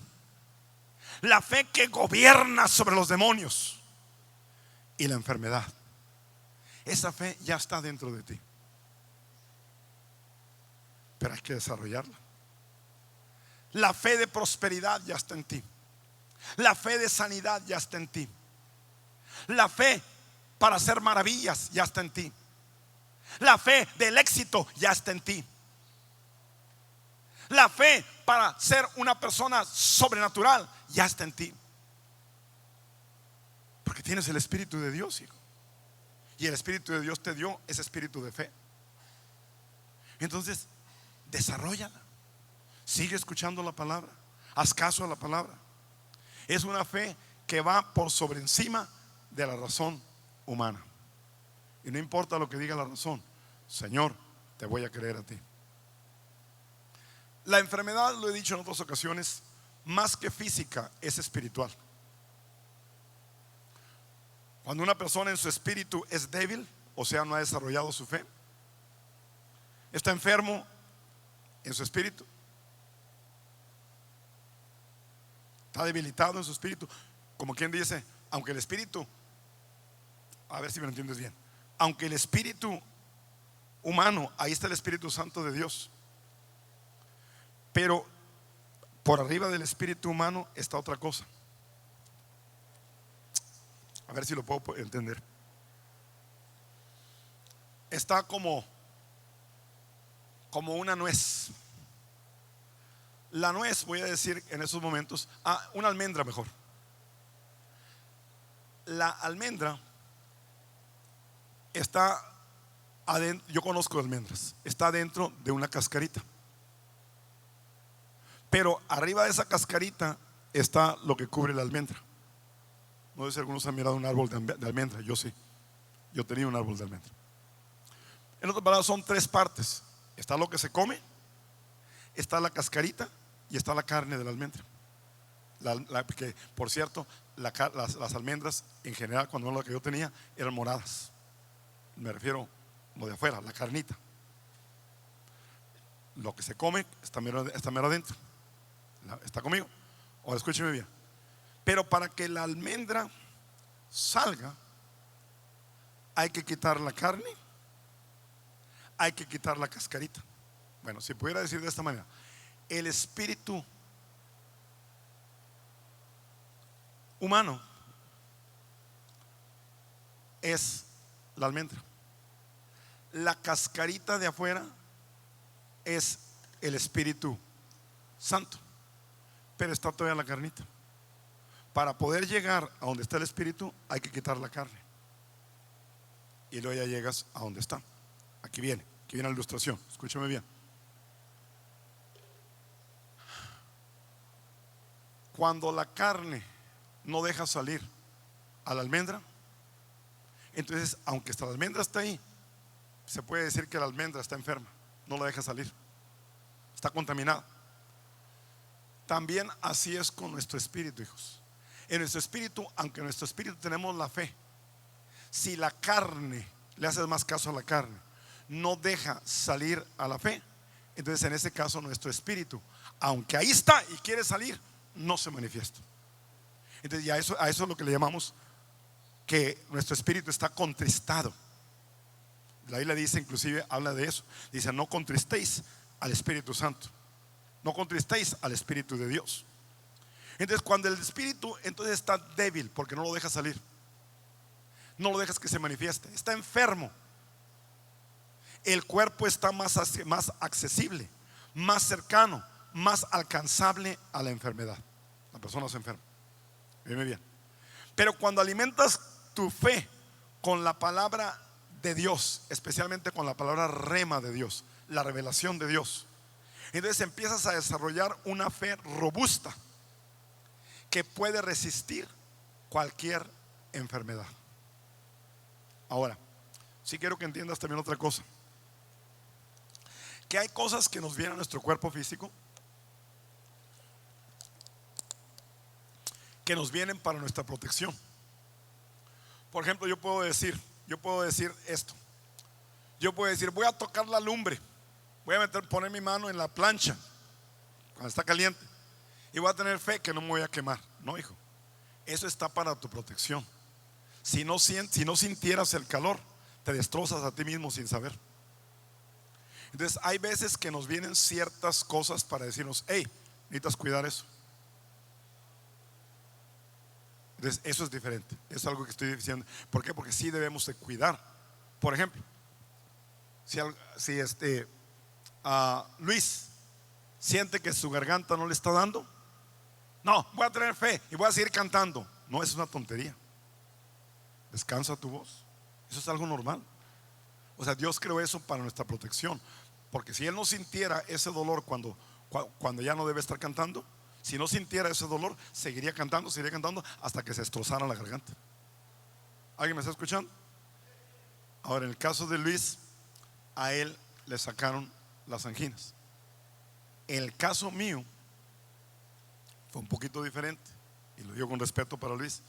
la fe que gobierna sobre los demonios y la enfermedad. Esa fe ya está dentro de ti, pero hay que desarrollarla. La fe de prosperidad ya está en ti. La fe de sanidad ya está en ti. La fe para hacer maravillas ya está en ti. La fe del éxito ya está en ti. La fe para ser una persona sobrenatural ya está en ti, porque tienes el Espíritu de Dios, hijo. Y el Espíritu de Dios te dio ese espíritu de fe. Entonces, desarróllala. Sigue escuchando la palabra. Haz caso a la palabra. Es una fe que va por sobre encima de la razón humana. Y no importa lo que diga la razón, Señor, te voy a creer a ti. La enfermedad, lo he dicho en otras ocasiones, más que física, es espiritual. Cuando una persona en su espíritu es débil, o sea, no ha desarrollado su fe, está enfermo en su espíritu, está debilitado en su espíritu, como quien dice, aunque el espíritu, a ver si me lo entiendes bien, aunque el espíritu humano, ahí está el Espíritu Santo de Dios, pero por arriba del espíritu humano está otra cosa. A ver si lo puedo entender. Está como una nuez. La nuez, voy a decir en esos momentos, una almendra mejor. La almendra está adentro, yo conozco almendras, está dentro de una cascarita. Pero arriba de esa cascarita está lo que cubre la almendra. No sé si algunos han mirado un árbol de almendra. Yo sí, yo tenía un árbol de almendra. En otras palabras, son tres partes. Está lo que se come, está la cascarita y está la carne de la almendra. Que, por cierto, las almendras en general, cuando lo que yo tenía, eran moradas. Me refiero a lo de afuera, la carnita. Lo que se come está mero adentro. ¿Está conmigo? Ahora escúcheme bien. Pero para que la almendra salga, hay que quitar la carne, hay que quitar la cascarita. Bueno, si pudiera decir de esta manera, el espíritu humano es la almendra. La cascarita de afuera es el Espíritu Santo, pero está todavía la carnita. Para poder llegar a donde está el espíritu hay que quitar la carne, y luego ya llegas a donde está. Aquí viene la ilustración, escúchame bien. Cuando la carne no deja salir a la almendra, entonces aunque la almendra está ahí, se puede decir que la almendra está enferma, no la deja salir, está contaminada. También así es con nuestro espíritu, hijos. En nuestro espíritu, aunque en nuestro espíritu tenemos la fe, si la carne, le haces más caso a la carne, no deja salir a la fe, entonces en ese caso nuestro espíritu, aunque ahí está y quiere salir, no se manifiesta. Entonces ya a eso es lo que le llamamos que nuestro espíritu está contristado. La Biblia dice, inclusive habla de eso, dice: no contristéis al Espíritu Santo, no contristéis al Espíritu de Dios. Entonces cuando el espíritu entonces está débil, porque no lo deja salir, no lo dejas que se manifieste, está enfermo, el cuerpo está más accesible, más cercano, más alcanzable a la enfermedad. La persona se enferma. Dime bien. Pero cuando alimentas tu fe con la palabra de Dios, especialmente con la palabra rema de Dios, la revelación de Dios, entonces empiezas a desarrollar una fe robusta. que puede resistir cualquier enfermedad. Ahora, sí quiero que entiendas también otra cosa, que hay cosas que nos vienen a nuestro cuerpo físico, que nos vienen para nuestra protección. Por ejemplo, yo puedo decir esto. Yo puedo decir, voy a tocar la lumbre, voy a poner mi mano en la plancha cuando está caliente, y voy a tener fe que no me voy a quemar. No, hijo, eso está para tu protección. Si no sintieras el calor, te destrozas a ti mismo sin saber. Entonces hay veces que nos vienen ciertas cosas para decirnos, hey, necesitas cuidar eso. Entonces eso es diferente, es algo que estoy diciendo. ¿Por qué? Porque sí debemos de cuidar. Por ejemplo, si Luis siente que su garganta no le está dando, no, voy a tener fe y voy a seguir cantando. No, es una tontería. Descansa tu voz. Eso es algo normal. O sea, Dios creó eso para nuestra protección. Porque si Él no sintiera ese dolor cuando ya no debe estar cantando, si no sintiera ese dolor, seguiría cantando hasta que se destrozara la garganta. ¿Alguien me está escuchando? Ahora, en el caso de Luis, a él le sacaron las anginas. En el caso mío fue un poquito diferente, y lo digo con respeto para Luis.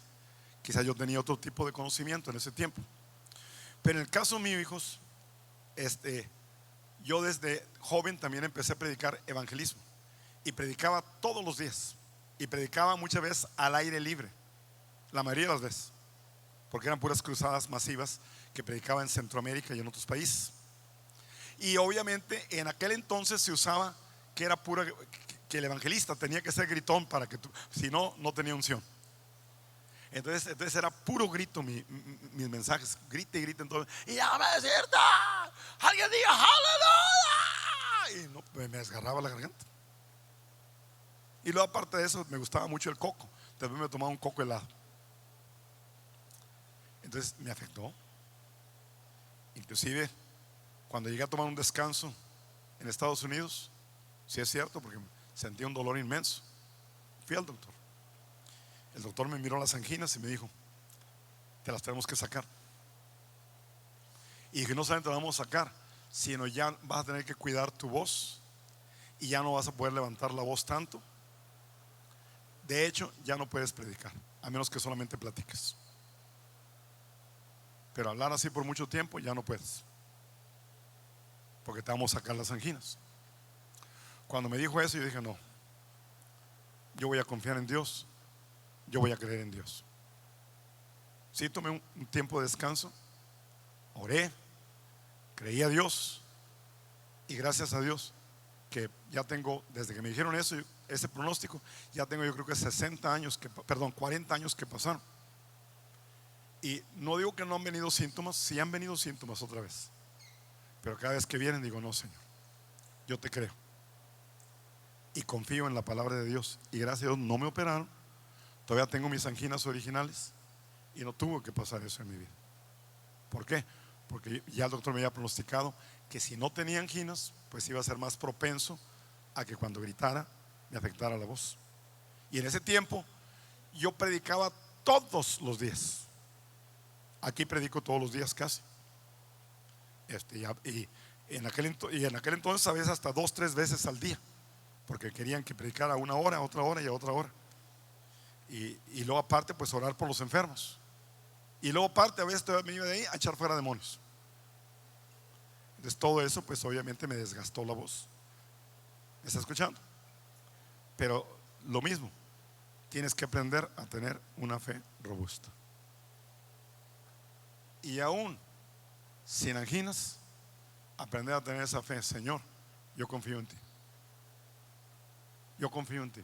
Quizás yo tenía otro tipo de conocimiento en ese tiempo, pero en el caso mío, hijos, yo desde joven también empecé a predicar evangelismo, y predicaba todos los días, y predicaba muchas veces al aire libre, la mayoría de las veces, porque eran puras cruzadas masivas que predicaba en Centroamérica y en otros países. Y obviamente en aquel entonces se usaba que era que el evangelista tenía que ser gritón para que si no, no tenía unción. Entonces era puro grito mis mensajes, grite y grite en todo. Y déjame decirte, alguien diga aleluya. Y no, me desgarraba la garganta. Y luego, aparte de eso, me gustaba mucho el coco. También me tomaba un coco helado. Entonces me afectó. Inclusive cuando llegué a tomar un descanso en Estados Unidos, sí es cierto, porque sentía un dolor inmenso, fui al doctor. El doctor me miró las anginas y me dijo, te las tenemos que sacar. Y dije, no solamente las vamos a sacar, sino ya vas a tener que cuidar tu voz, y ya no vas a poder levantar la voz tanto. De hecho, ya no puedes predicar, a menos que solamente platiques. Pero hablar así por mucho tiempo ya no puedes, porque te vamos a sacar las anginas. Cuando me dijo eso, yo dije, no, yo voy a confiar en Dios, yo voy a creer en Dios. Sí, tomé un tiempo de descanso, oré, creí a Dios, y gracias a Dios que ya tengo, desde que me dijeron eso, ese pronóstico, ya tengo, yo creo que 40 años que pasaron. Y no digo que no han venido síntomas, sí han venido síntomas otra vez, pero cada vez que vienen digo, no, Señor, yo te creo y confío en la palabra de Dios. Y gracias a Dios no me operaron, todavía tengo mis anginas originales, y no tuvo que pasar eso en mi vida. ¿Por qué? Porque ya el doctor me había pronosticado que si no tenía anginas, pues iba a ser más propenso a que cuando gritara me afectara la voz. Y en ese tiempo yo predicaba todos los días. Aquí predico todos los días casi. Y en aquel entonces a veces hasta 2-3 veces al día, porque querían que predicara una hora, otra hora y otra hora. Y luego aparte pues orar por los enfermos. Y luego aparte a veces me iba de ahí a echar fuera demonios. Entonces todo eso pues obviamente me desgastó la voz. ¿Me está escuchando? Pero lo mismo, tienes que aprender a tener una fe robusta. Y aún sin anginas, aprender a tener esa fe. Señor, yo confío en ti. Yo confío en ti.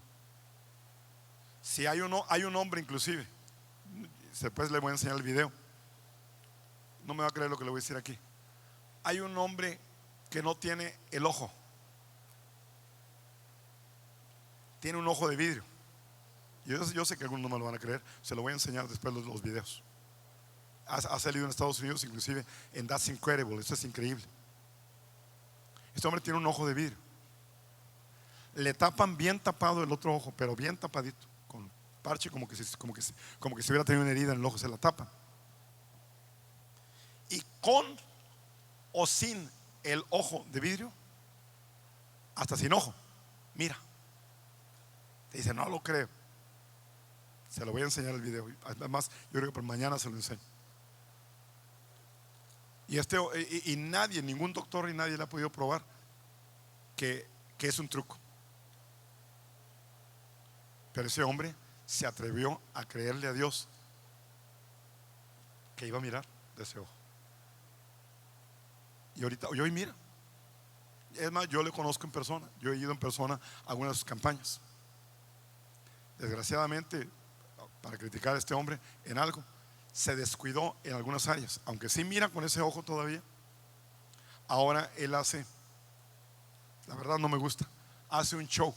Si hay un hombre, inclusive, después le voy a enseñar el video, no me va a creer lo que le voy a decir aquí. Hay un hombre que no tiene el ojo, tiene un ojo de vidrio. Yo sé que algunos no me lo van a creer, se lo voy a enseñar después los videos. Ha salido en Estados Unidos, inclusive en That's Incredible. Eso es increíble. Este hombre tiene un ojo de vidrio. Le tapan bien tapado el otro ojo, pero bien tapadito, parche, como que si hubiera tenido una herida en el ojo, se la tapa. Y con o sin el ojo de vidrio, hasta sin ojo, mira. Te dice, no lo creo. Se lo voy a enseñar el video. Además, yo creo que por mañana se lo enseño. Y nadie, ningún doctor y nadie le ha podido probar que es un truco. Pero ese hombre se atrevió a creerle a Dios que iba a mirar de ese ojo. Y ahorita, hoy mira. Es más, yo le conozco en persona. Yo he ido en persona a algunas de sus campañas. Desgraciadamente, para criticar a este hombre en algo, se descuidó en algunas áreas. Aunque sí mira con ese ojo todavía, ahora él hace, la verdad no me gusta, hace un show.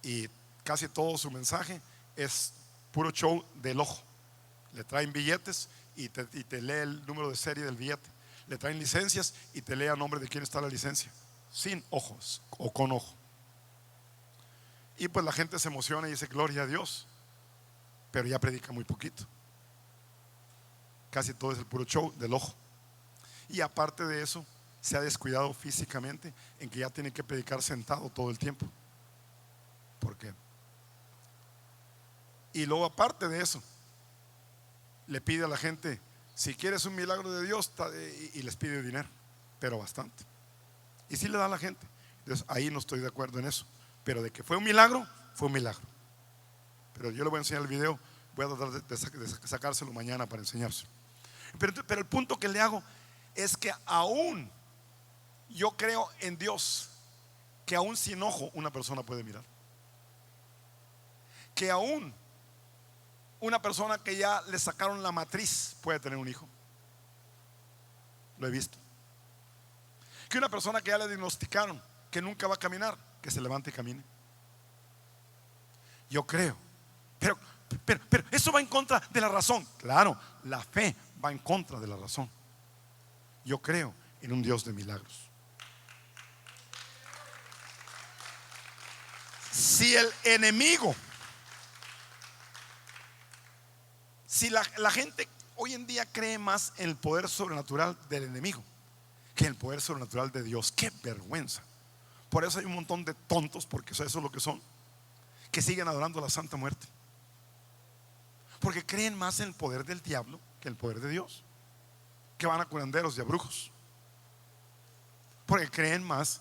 Y casi todo su mensaje es puro show del ojo. Le traen billetes y te lee el número de serie del billete. Le traen licencias y te lee a nombre de quién está la licencia, sin ojos o con ojo. Y pues la gente se emociona y dice gloria a Dios, pero ya predica muy poquito. Casi todo es el puro show del ojo. Y aparte de eso, se ha descuidado físicamente en que ya tiene que predicar sentado todo el tiempo. ¿Por qué? Y luego aparte de eso, le pide a la gente, si quieres un milagro de Dios, y les pide dinero, pero bastante. Y sí le da a la gente. Entonces ahí no estoy de acuerdo en eso. Pero de que fue un milagro, fue un milagro. Pero yo le voy a enseñar el video. Voy a tratar de sacárselo mañana para enseñárselo. Pero el punto que le hago es que aún yo creo en Dios, que aún sin ojo una persona puede mirar. Que aún una persona que ya le sacaron la matriz puede tener un hijo. Lo he visto. Que una persona que ya le diagnosticaron que nunca va a caminar, que se levante y camine. Yo creo. Pero eso va en contra de la razón. Claro, la fe va en contra de la razón. Yo creo en un Dios de milagros. Si el enemigo, si la gente hoy en día cree más en el poder sobrenatural del enemigo que en el poder sobrenatural de Dios, qué vergüenza. Por eso hay un montón de tontos, porque eso es lo que son, que siguen adorando a la Santa Muerte, porque creen más en el poder del diablo que en el poder de Dios, que van a curanderos y a brujos, porque creen más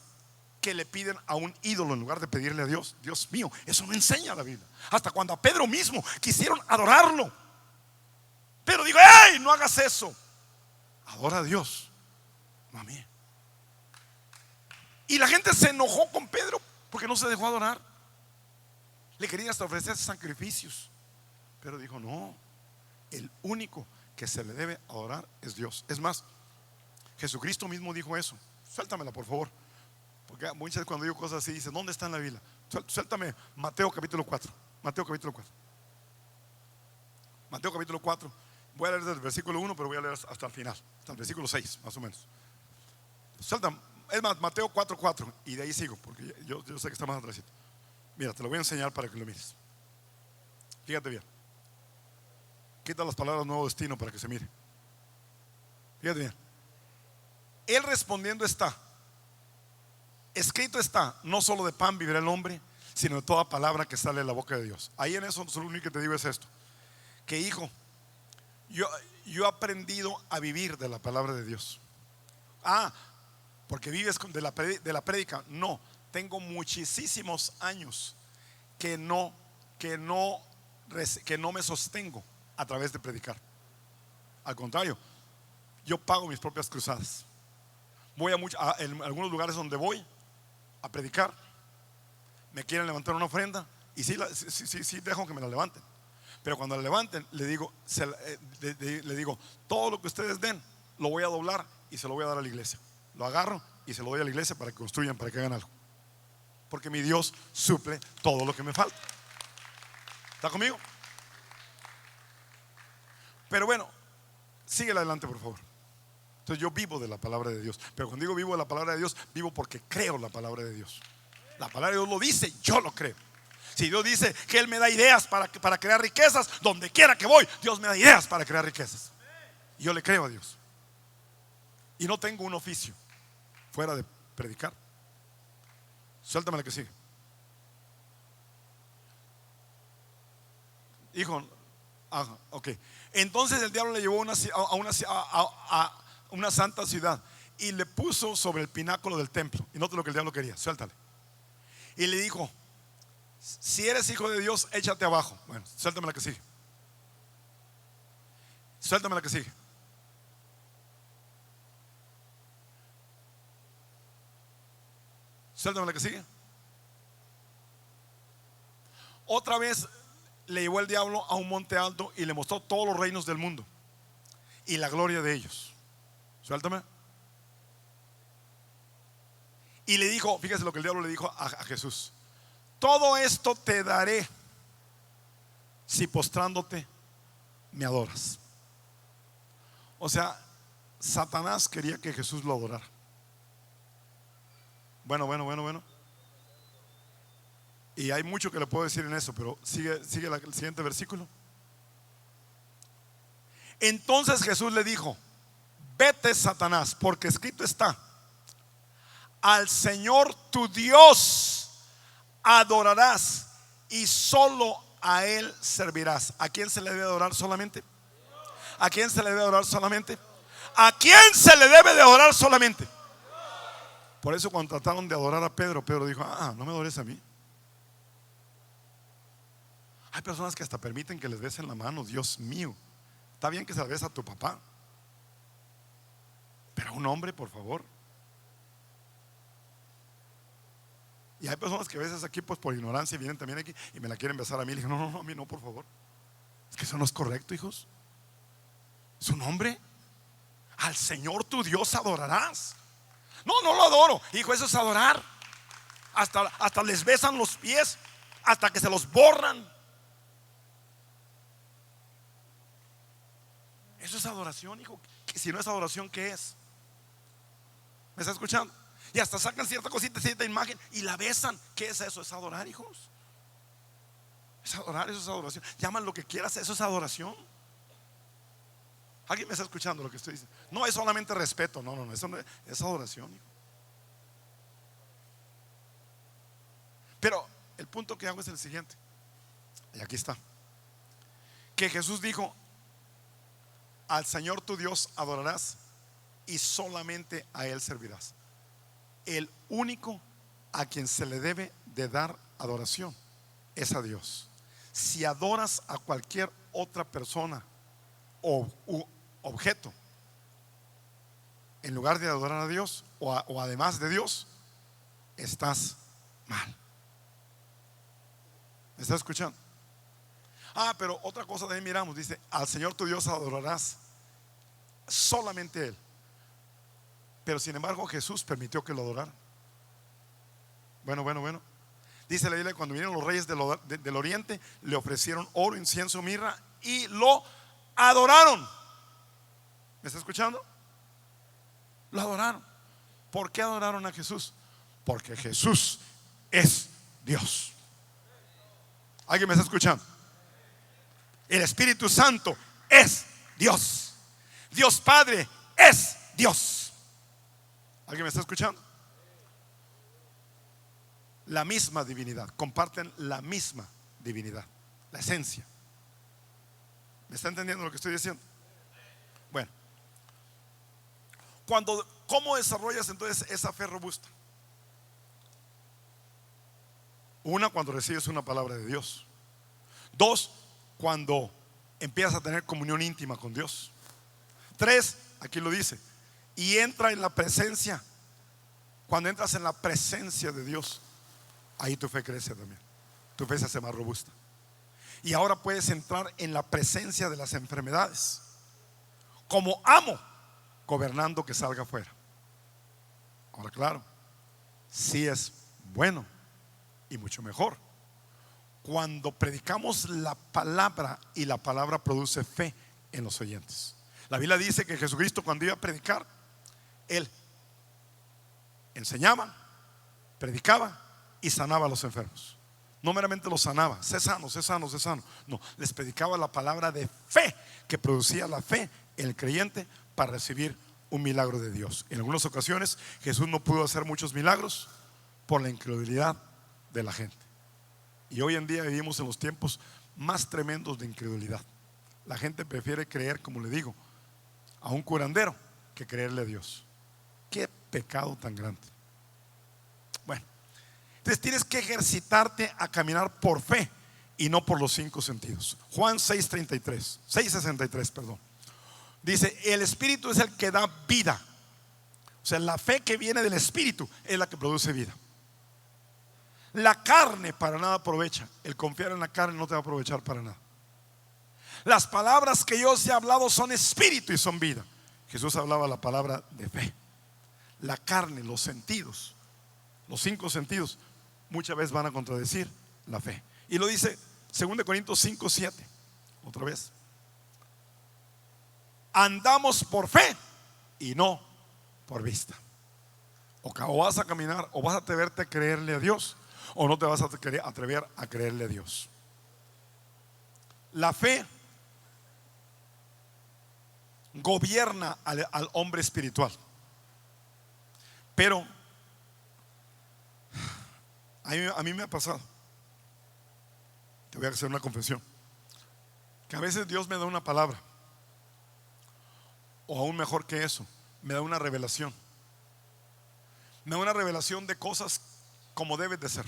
que le piden a un ídolo en lugar de pedirle a Dios. Dios mío, eso no enseña la Biblia. Hasta cuando a Pedro mismo quisieron adorarlo, pero digo, ¡ey! No hagas eso. Adora a Dios, no a mí. Y la gente se enojó con Pedro porque no se dejó adorar. Le querían hasta ofrecer sacrificios, pero dijo, no, el único que se le debe adorar es Dios. Es más, Jesucristo mismo dijo eso. Suéltamela por favor, porque muchas veces cuando digo cosas así dicen, ¿dónde está en la Biblia? Suéltame Mateo capítulo 4. Mateo capítulo 4. Mateo capítulo 4. Voy a leer desde el versículo 1, pero voy a leer hasta el final, hasta el versículo 6 más o menos. Suéltame. Es más, Mateo 4:4, y de ahí sigo, porque yo sé que está más atrásito. Mira, te lo voy a enseñar para que lo mires. Fíjate bien. Quita las palabras nuevo destino para que se mire. Fíjate bien. Él respondiendo está, escrito está, no solo de pan vivirá el hombre, sino de toda palabra que sale de la boca de Dios. Ahí en eso lo único que te digo es esto, que hijo, yo he aprendido a vivir de la palabra de Dios. Porque vives de la prédica. No, tengo muchísimos años que no me sostengo a través de predicar. Al contrario, yo pago mis propias cruzadas. Voy en algunos lugares donde voy a predicar, me quieren levantar una ofrenda y sí dejo que me la levanten. Pero cuando la levanten, le digo, todo lo que ustedes den lo voy a doblar y se lo voy a dar a la iglesia. Lo agarro y se lo doy a la iglesia para que construyan, para que hagan algo. Porque mi Dios suple todo lo que me falta. ¿Está conmigo? Pero bueno, síguela adelante por favor. Entonces yo vivo de la palabra de Dios. Pero cuando digo vivo de la palabra de Dios, vivo porque creo la palabra de Dios. La palabra de Dios lo dice, yo lo creo. Si Dios dice que Él me da ideas para crear riquezas, donde quiera que voy, Dios me da ideas para crear riquezas. Y yo le creo a Dios. Y no tengo un oficio fuera de predicar. Suéltame la que sigue. Hijo, ok. Entonces el diablo le llevó a una santa ciudad y le puso sobre el pináculo del templo. Y note lo que el diablo quería, suéltale. Y le dijo: si eres hijo de Dios, échate abajo. Bueno, suéltame la que sigue. Suéltame la que sigue. Suéltame la que sigue. Otra vez le llevó el diablo a un monte alto y le mostró todos los reinos del mundo y la gloria de ellos. Suéltame. Y le dijo, fíjese lo que el diablo le dijo a Jesús: todo esto te daré si postrándote me adoras. O sea, Satanás quería que Jesús lo adorara. Bueno. Y hay mucho que le puedo decir en eso, pero sigue el siguiente versículo. Entonces Jesús le dijo: vete, Satanás, porque escrito está: al Señor tu Dios adorarás y solo a Él servirás. ¿A quién se le debe adorar solamente? ¿A quién se le debe adorar solamente? ¿A quién se le debe de adorar solamente? Por eso cuando trataron de adorar a Pedro, Pedro dijo: no me adores a mí. Hay personas que hasta permiten que les besen la mano. Dios mío, está bien que se la besa a tu papá, pero a un hombre, por favor. Y hay personas que a veces aquí, pues por ignorancia, vienen también aquí y me la quieren besar a mí. Le dije: no, a mí no, por favor. Es que eso no es correcto, hijos. Es un hombre. Al Señor tu Dios adorarás. No lo adoro, hijo, eso es adorar. Hasta les besan los pies, hasta que se los borran. Eso es adoración, hijo. Si no es adoración, ¿qué es? ¿Me está escuchando? Y hasta sacan cierta cosita, cierta imagen y la besan. ¿Qué es eso? Es adorar, hijos. Es adorar, eso es adoración. Llaman lo que quieras, eso es adoración. ¿Alguien me está escuchando lo que estoy diciendo? No es solamente respeto, no, eso no es adoración, hijo. Pero el punto que hago es el siguiente. Y aquí está. Que Jesús dijo: al Señor tu Dios adorarás y solamente a Él servirás. El único a quien se le debe de dar adoración es a Dios. Si adoras a cualquier otra persona o objeto en lugar de adorar a Dios o además de Dios, estás mal. ¿Me estás escuchando? Pero otra cosa también miramos, dice: al Señor tu Dios adorarás, solamente Él. Pero sin embargo Jesús permitió que lo adoraran. Bueno. Dice la Biblia: cuando vinieron los reyes del oriente, le ofrecieron oro, incienso, mirra y lo adoraron. ¿Me está escuchando? Lo adoraron. ¿Por qué adoraron a Jesús? Porque Jesús es Dios. ¿Alguien me está escuchando? El Espíritu Santo es Dios. Dios Padre es Dios. ¿Alguien me está escuchando? La misma divinidad, comparten la misma divinidad, la esencia. ¿Me está entendiendo lo que estoy diciendo? Bueno, ¿cómo desarrollas entonces esa fe robusta? Una, cuando recibes una palabra de Dios. Dos, cuando empiezas a tener comunión íntima con Dios. Tres, aquí lo dice: y entra en la presencia. Cuando entras en la presencia de Dios, ahí tu fe crece también. Tu fe se hace más robusta. Y ahora puedes entrar en la presencia de las enfermedades como amo, gobernando que salga afuera. Ahora, claro, sí es bueno y mucho mejor cuando predicamos la palabra y la palabra produce fe en los oyentes. La Biblia dice que Jesucristo, cuando iba a predicar, Él enseñaba, predicaba y sanaba a los enfermos. No meramente los sanaba, sé sano, sé sano, sé sano. No, les predicaba la palabra de fe, que producía la fe en el creyente para recibir un milagro de Dios. En algunas ocasiones Jesús no pudo hacer muchos milagros por la incredulidad de la gente. Y hoy en día vivimos en los tiempos más tremendos de incredulidad. La gente prefiere creer, como le digo, a un curandero que creerle a Dios. Qué pecado tan grande. Bueno, entonces tienes que ejercitarte a caminar por fe y no por los cinco sentidos. Juan 6:63, perdón. Dice: el Espíritu es el que da vida. O sea, la fe que viene del Espíritu es la que produce vida. La carne para nada aprovecha. El confiar en la carne no te va a aprovechar para nada. Las palabras que yo os he hablado son espíritu y son vida. Jesús hablaba la palabra de fe. La carne, los sentidos, los cinco sentidos, muchas veces van a contradecir la fe. Y lo dice 2 Corintios 5:7. Otra vez: andamos por fe y no por vista. O vas a caminar, o vas a atreverte a creerle a Dios, o no te vas a atrever a creerle a Dios. La fe gobierna al hombre espiritual. Pero a mí me ha pasado, te voy a hacer una confesión, que a veces Dios me da una palabra, o aún mejor que eso, me da una revelación. Me da una revelación de cosas como deben de ser.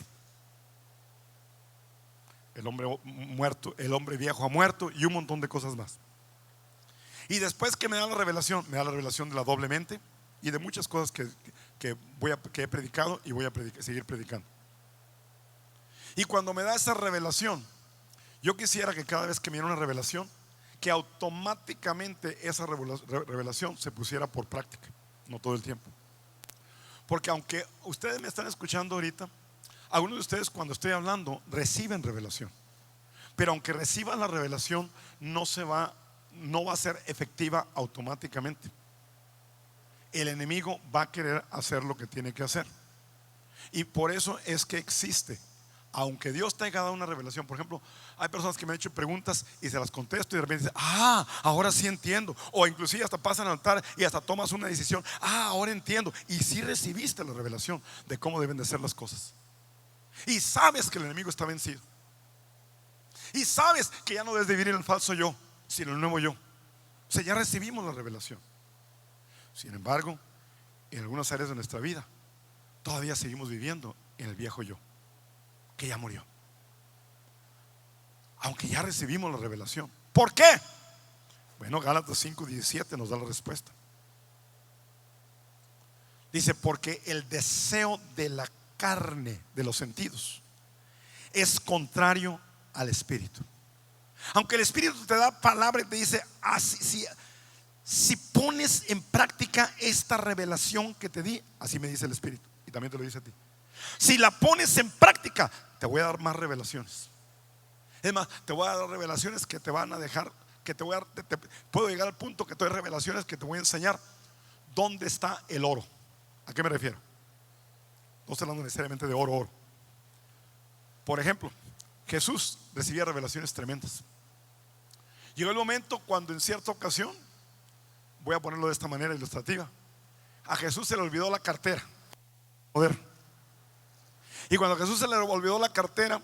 El hombre muerto, el hombre viejo ha muerto, y un montón de cosas más. Y después que me da la revelación, me da la revelación de la doble mente y de muchas cosas que he predicado y voy a seguir predicando. Y cuando me da esa revelación, yo quisiera que cada vez que me diera una revelación, que automáticamente esa revelación se pusiera por práctica, no todo el tiempo. Porque aunque ustedes me están escuchando ahorita, algunos de ustedes cuando estoy hablando reciben revelación, pero aunque reciban la revelación, no va a ser efectiva automáticamente. El enemigo va a querer hacer lo que tiene que hacer. Y por eso es que existe, aunque Dios te haya dado una revelación. Por ejemplo, hay personas que me han hecho preguntas y se las contesto y de repente dicen: ahora sí entiendo. O inclusive hasta pasan al altar y hasta tomas una decisión: ahora entiendo. Y sí recibiste la revelación de cómo deben de ser las cosas. Y sabes que el enemigo está vencido. Y sabes que ya no debes de vivir en el falso yo, sino el nuevo yo. O sea, ya recibimos la revelación. Sin embargo, en algunas áreas de nuestra vida todavía seguimos viviendo en el viejo yo, que ya murió, aunque ya recibimos la revelación. ¿Por qué? Bueno, Gálatas 5:17 nos da la respuesta. Dice: porque el deseo de la carne, de los sentidos, es contrario al espíritu. Aunque el Espíritu te da palabra y te dice: si pones en práctica esta revelación que te di, así me dice el Espíritu, y también te lo dice a ti, si la pones en práctica, te voy a dar más revelaciones. Es más, te voy a dar revelaciones que te van a dejar, que puedo llegar al punto que te doy revelaciones que te voy a enseñar dónde está el oro. ¿A qué me refiero? No estoy hablando necesariamente de oro. Por ejemplo, Jesús recibía revelaciones tremendas. Llegó el momento cuando en cierta ocasión, voy a ponerlo de esta manera ilustrativa, a Jesús se le olvidó la cartera. Y cuando a Jesús se le olvidó la cartera,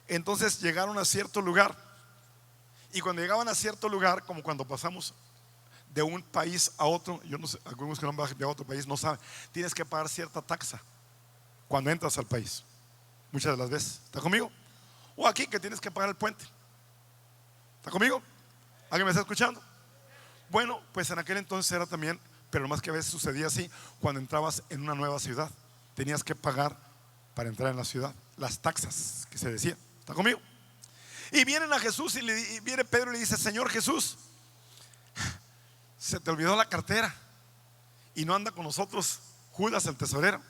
entonces llegaron a cierto lugar. Y cuando llegaban a cierto lugar, como cuando pasamos de un país a otro, yo no sé, algunos que no han viajado a otro país no saben, tienes que pagar cierta taxa cuando entras al país, muchas de las veces. ¿Está conmigo? O aquí que tienes que pagar el puente. ¿Está conmigo? ¿Alguien me está escuchando? Bueno, pues en aquel entonces era también, pero más que a veces sucedía así, cuando entrabas en una nueva ciudad, tenías que pagar para entrar en la ciudad, las taxas que se decían. ¿Está conmigo? Y vienen a Jesús y viene Pedro y le dice: Señor Jesús, se te olvidó la cartera y no anda con nosotros Judas el tesorero.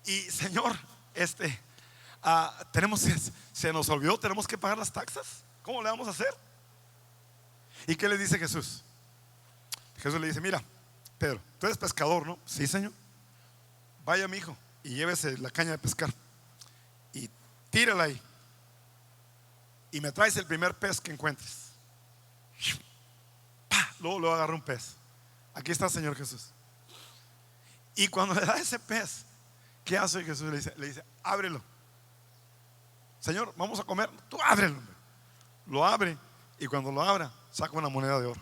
Y Señor, se nos olvidó, tenemos que pagar las taxas. ¿Cómo le vamos a hacer? ¿Y qué le dice Jesús? Jesús le dice: mira, Pedro, tú eres pescador, ¿no? Sí, Señor. Vaya, mi hijo, y llévese la caña de pescar y tírala ahí y me traes el primer pez que encuentres. Luego agarra un pez. Aquí está, Señor Jesús. Y cuando le da ese pez, ¿qué hace Jesús? Le dice, ábrelo. Señor, vamos a comer. Tú ábrelo. Lo abre, y cuando lo abra, saca una moneda de oro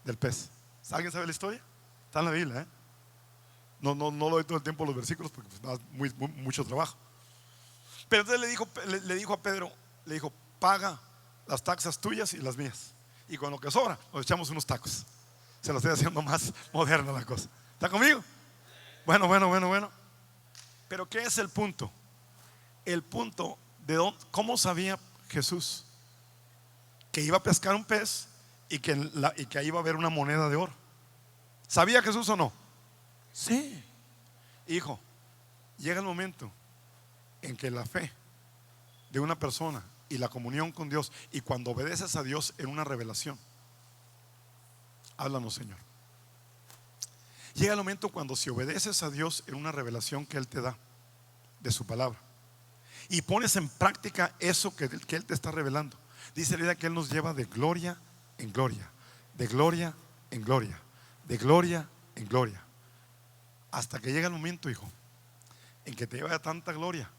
del pez. ¿Alguien sabe la historia? Está en la Biblia, ¿eh? No lo doy todo el tiempo los versículos porque da mucho trabajo. Pero entonces le dijo a Pedro, le dijo, paga las taxas tuyas y las mías, y con lo que sobra nos echamos unos tacos. Se lo estoy haciendo más moderna la cosa. ¿Está conmigo? Bueno. Pero ¿qué es el punto? El punto de cómo sabía Jesús que iba a pescar un pez y que ahí iba a haber una moneda de oro. ¿Sabía Jesús o no? Sí. Hijo, llega el momento en que la fe de una persona y la comunión con Dios, y cuando obedeces a Dios en una revelación, háblanos, Señor. Llega el momento cuando, si obedeces a Dios en una revelación que Él te da de su palabra y pones en práctica eso que Él te está revelando, dice la Biblia que Él nos lleva de gloria en gloria, de gloria en gloria, de gloria en gloria, hasta que llega el momento, hijo, en que te lleva a tanta gloria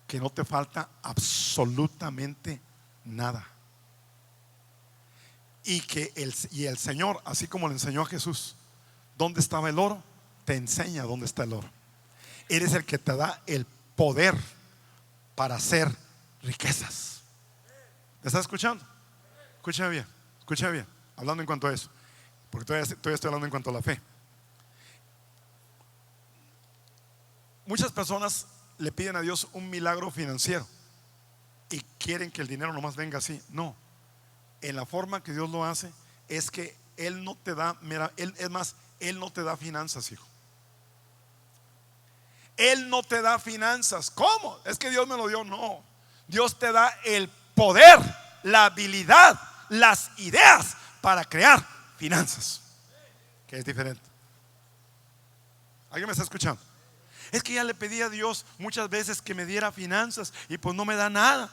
que no te falta absolutamente nada. Y el Señor, así como le enseñó a Jesús dónde estaba el oro, te enseña dónde está el oro. Eres el que te da el poder para hacer riquezas. ¿Me estás escuchando? Escúchame bien, hablando en cuanto a eso, porque todavía estoy hablando en cuanto a la fe. Muchas personas le piden a Dios un milagro financiero y quieren que el dinero nomás venga así. No, en la forma que Dios lo hace es que Él no te da, mira, Él no te da finanzas, hijo. Él no te da finanzas. ¿Cómo? Es que Dios me lo dio. No, Dios te da el poder, la habilidad, las ideas para crear finanzas, que es diferente. ¿Alguien me está escuchando? Es que ya le pedí a Dios muchas veces que me diera finanzas y pues no me da nada.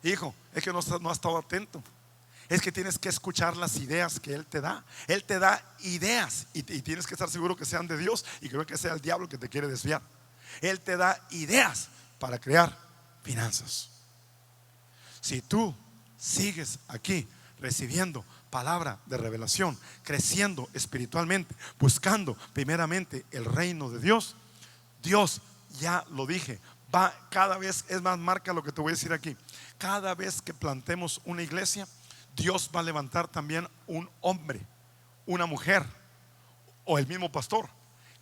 Hijo, es que no has estado atento. Es que tienes que escuchar las ideas que Él te da. Él te da ideas y tienes que estar seguro que sean de Dios y que no que sea el diablo que te quiere desviar. Él te da ideas para crear finanzas. Si tú sigues aquí recibiendo palabra de revelación, creciendo espiritualmente, buscando primeramente el reino de Dios, Dios, ya lo dije, va cada vez, es más, marca lo que te voy a decir aquí. Cada vez que plantemos una iglesia, Dios va a levantar también un hombre, una mujer o el mismo pastor,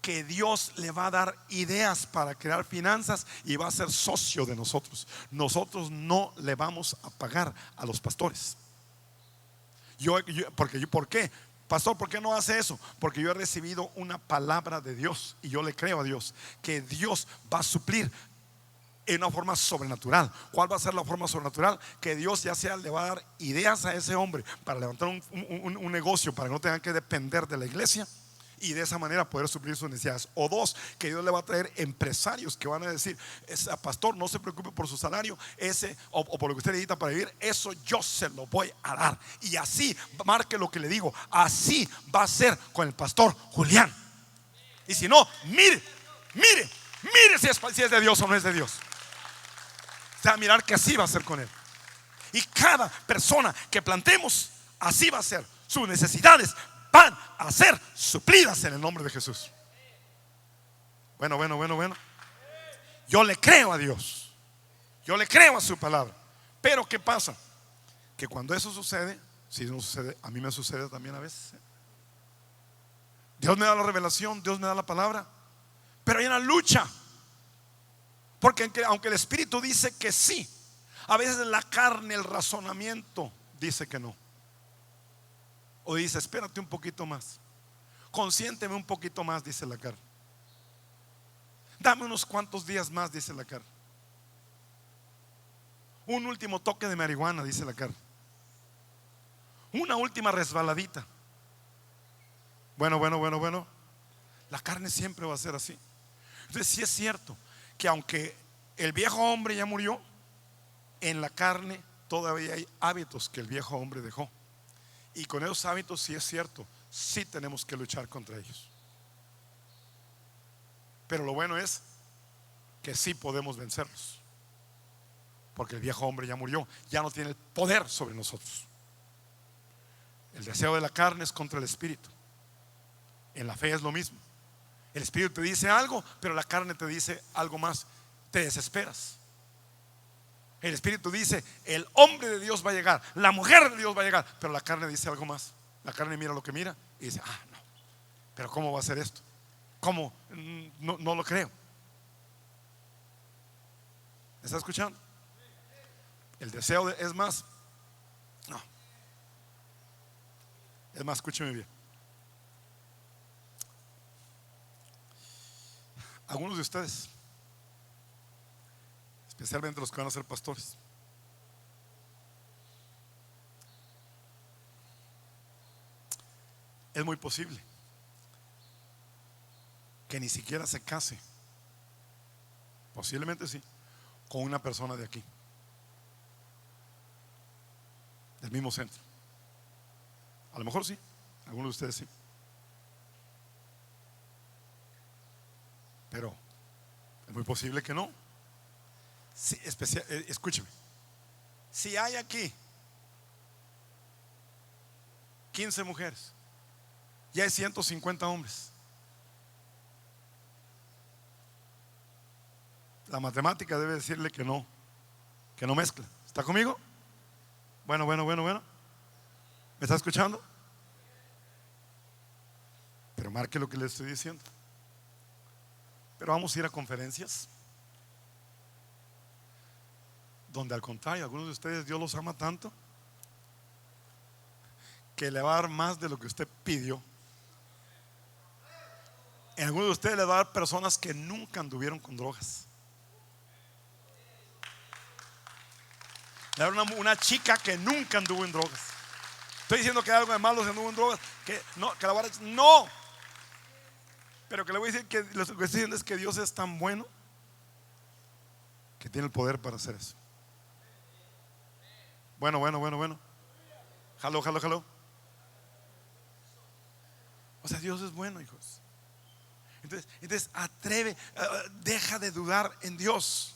que Dios le va a dar ideas para crear finanzas y va a ser socio de nosotros. Nosotros no le vamos a pagar a los pastores. ¿Por qué? Pastor, ¿por qué no hace eso? Porque yo he recibido una palabra de Dios y yo le creo a Dios que Dios va a suplir en una forma sobrenatural. ¿Cuál va a ser la forma sobrenatural? Que Dios ya sea le va a dar ideas a ese hombre para levantar un negocio, para que no tengan que depender de la iglesia y de esa manera poder suplir sus necesidades. O dos, que Dios le va a traer empresarios que van a decir: pastor, no se preocupe por su salario, o por lo que usted necesita para vivir, eso yo se lo voy a dar. Y así, marque lo que le digo, así va a ser con el pastor Julián. Y si no, mire si es de Dios o no es de Dios. O sea, mirar que así va a ser con él. Y cada persona que plantemos, así va a ser. Sus necesidades van a ser suplidas en el nombre de Jesús. Bueno. Yo le creo a Dios, yo le creo a su palabra. Pero ¿qué pasa? Que cuando eso sucede, si no sucede, a mí me sucede también a veces. Dios me da la revelación, Dios me da la palabra, pero hay una lucha. Porque aunque el Espíritu dice que sí, a veces la carne, el razonamiento dice que no. O dice: espérate un poquito más, consiénteme un poquito más, dice la carne. Dame unos cuantos días más, dice la carne. Un último toque de marihuana, dice la carne. Una última resbaladita. Bueno. La carne siempre va a ser así. Entonces sí es cierto que aunque el viejo hombre ya murió, En la carne todavía hay hábitos que el viejo hombre dejó. Y con esos hábitos, sí es cierto, sí tenemos que luchar contra ellos. Pero lo bueno es que sí podemos vencerlos, porque el viejo hombre ya murió, ya no tiene el poder sobre nosotros. El deseo de la carne es contra el espíritu. En la fe es lo mismo. El espíritu te dice algo, pero la carne te dice algo más. Te desesperas. El espíritu dice: el hombre de Dios va a llegar, la mujer de Dios va a llegar, pero la carne dice algo más. La carne mira lo que mira y dice: ah, no, pero ¿cómo va a ser esto? ¿Cómo? No, no lo creo. ¿Me está escuchando? El deseo es más. No. Es más, escúcheme bien. Algunos de ustedes, especialmente los que van a ser pastores, es muy posible que ni siquiera se case, posiblemente sí, con una persona de aquí, del mismo centro. A lo mejor sí, algunos de ustedes sí, pero es muy posible que no. Sí, escúcheme, si hay aquí 15 mujeres y hay 150 hombres, la matemática debe decirle que no mezcla. ¿Está conmigo? Bueno. ¿Me está escuchando? Pero marque lo que le estoy diciendo. Pero vamos a ir a conferencias donde, al contrario, algunos de ustedes Dios los ama tanto que le va a dar más de lo que usted pidió. En algunos de ustedes le va a dar personas que nunca anduvieron con drogas. Le va a dar una chica que nunca anduvo en drogas. Estoy diciendo que hay algo de malo si anduvo en drogas, que no, que la va a decir, no. Pero que le voy a decir que lo que estoy diciendo es que Dios es tan bueno que tiene el poder para hacer eso. Bueno. Jalo. O sea, Dios es bueno, hijos. Entonces deja de dudar en Dios.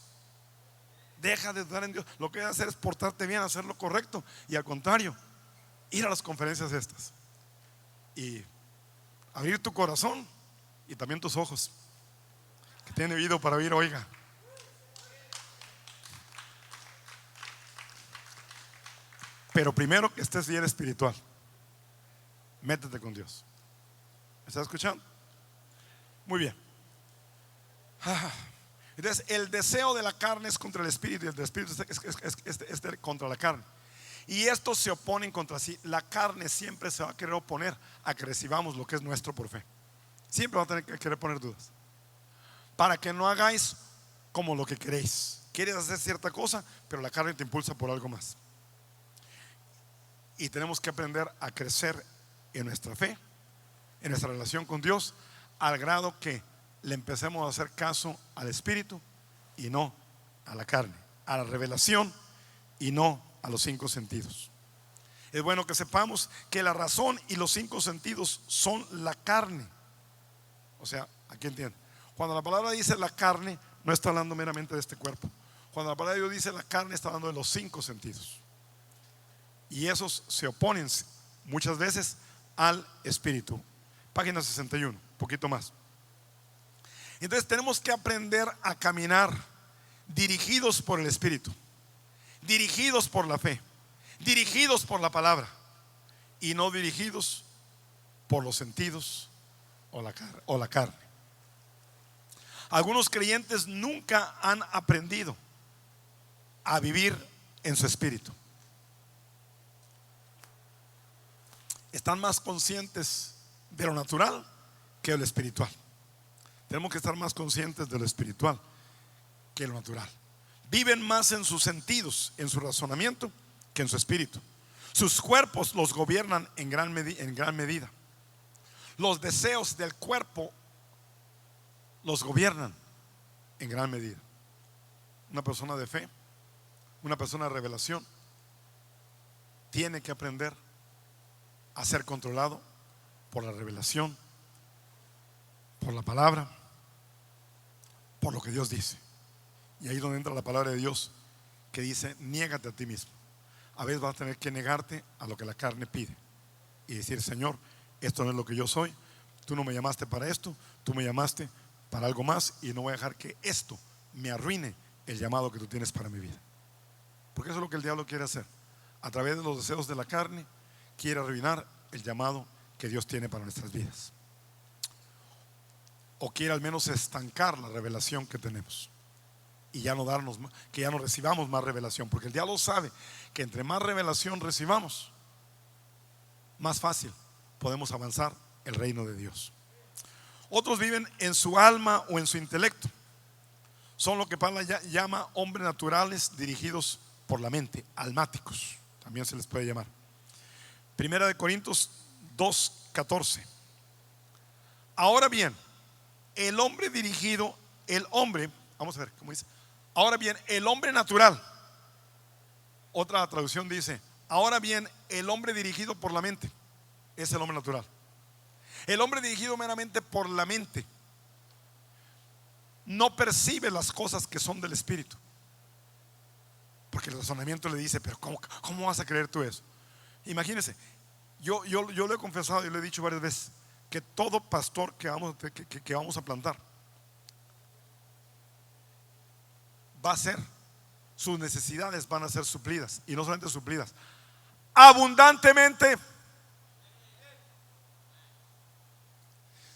Deja de dudar en Dios. Lo que debes hacer es portarte bien, hacer lo correcto. Y al contrario, ir a las conferencias estas y abrir tu corazón y también tus ojos, que tienen oído para oír, oiga. Pero primero que estés bien espiritual, métete con Dios. ¿Me estás escuchando? Muy bien. Entonces, el deseo de la carne es contra el espíritu, y el del espíritu es contra la carne. Y estos se oponen contra sí. La carne siempre se va a querer oponer a que recibamos lo que es nuestro por fe. Siempre va a tener que querer poner dudas, para que no hagáis como lo que queréis. Quieres hacer cierta cosa, pero la carne te impulsa por algo más. Y tenemos que aprender a crecer en nuestra fe, en nuestra relación con Dios, al grado que le empecemos a hacer caso al espíritu y no a la carne, a la revelación y no a los 5 sentidos. Es bueno que sepamos que la razón y los 5 sentidos son la carne. O sea, aquí entienden, cuando la palabra dice la carne, no está hablando meramente de este cuerpo. Cuando la palabra de Dios dice la carne, está hablando de los 5 sentidos. Y esos se oponen muchas veces al espíritu. Página 61, un poquito más. Entonces tenemos que aprender a caminar dirigidos por el espíritu, dirigidos por la fe, dirigidos por la palabra, y no dirigidos por los sentidos o la carne. Algunos creyentes nunca han aprendido a vivir en su espíritu. Están más conscientes de lo natural que de lo espiritual. Tenemos que estar más conscientes de lo espiritual que de lo natural. Viven más en sus sentidos, en su razonamiento, que en su espíritu. Sus cuerpos los gobiernan en gran medida. Los deseos del cuerpo los gobiernan en gran medida. Una persona de fe Una persona de revelación tiene que aprender a ser controlado por la revelación, por la palabra, por lo que Dios dice. Y ahí es donde entra la palabra de Dios, que dice: niégate a ti mismo. A veces vas a tener que negarte a lo que la carne pide y decir: Señor, esto no es lo que yo soy, tú no me llamaste para esto, tú me llamaste para algo más, y no voy a dejar que esto me arruine el llamado que tú tienes para mi vida. Porque eso es lo que el diablo quiere hacer. A través de los deseos de la carne quiere arruinar el llamado que Dios tiene para nuestras vidas, o quiere al menos estancar la revelación que tenemos y ya no darnos, que ya no recibamos más revelación, porque el diablo sabe que entre más revelación recibamos, más fácil podemos avanzar el reino de Dios. Otros viven en su alma o en su intelecto. Son lo que Pablo llama hombres naturales dirigidos por la mente, almáticos, también se les puede llamar. Primera de Corintios 2:14. Ahora bien, el hombre dirigido, el hombre, vamos a ver cómo dice. Ahora bien, el hombre natural. Otra traducción dice: ahora bien, el hombre dirigido por la mente es el hombre natural. El hombre dirigido meramente por la mente no percibe las cosas que son del espíritu, porque el razonamiento le dice: pero ¿cómo vas a creer tú eso? Imagínense, yo lo he confesado y lo he dicho varias veces, que todo pastor que vamos a plantar va a ser, sus necesidades van a ser suplidas, y no solamente suplidas, abundantemente,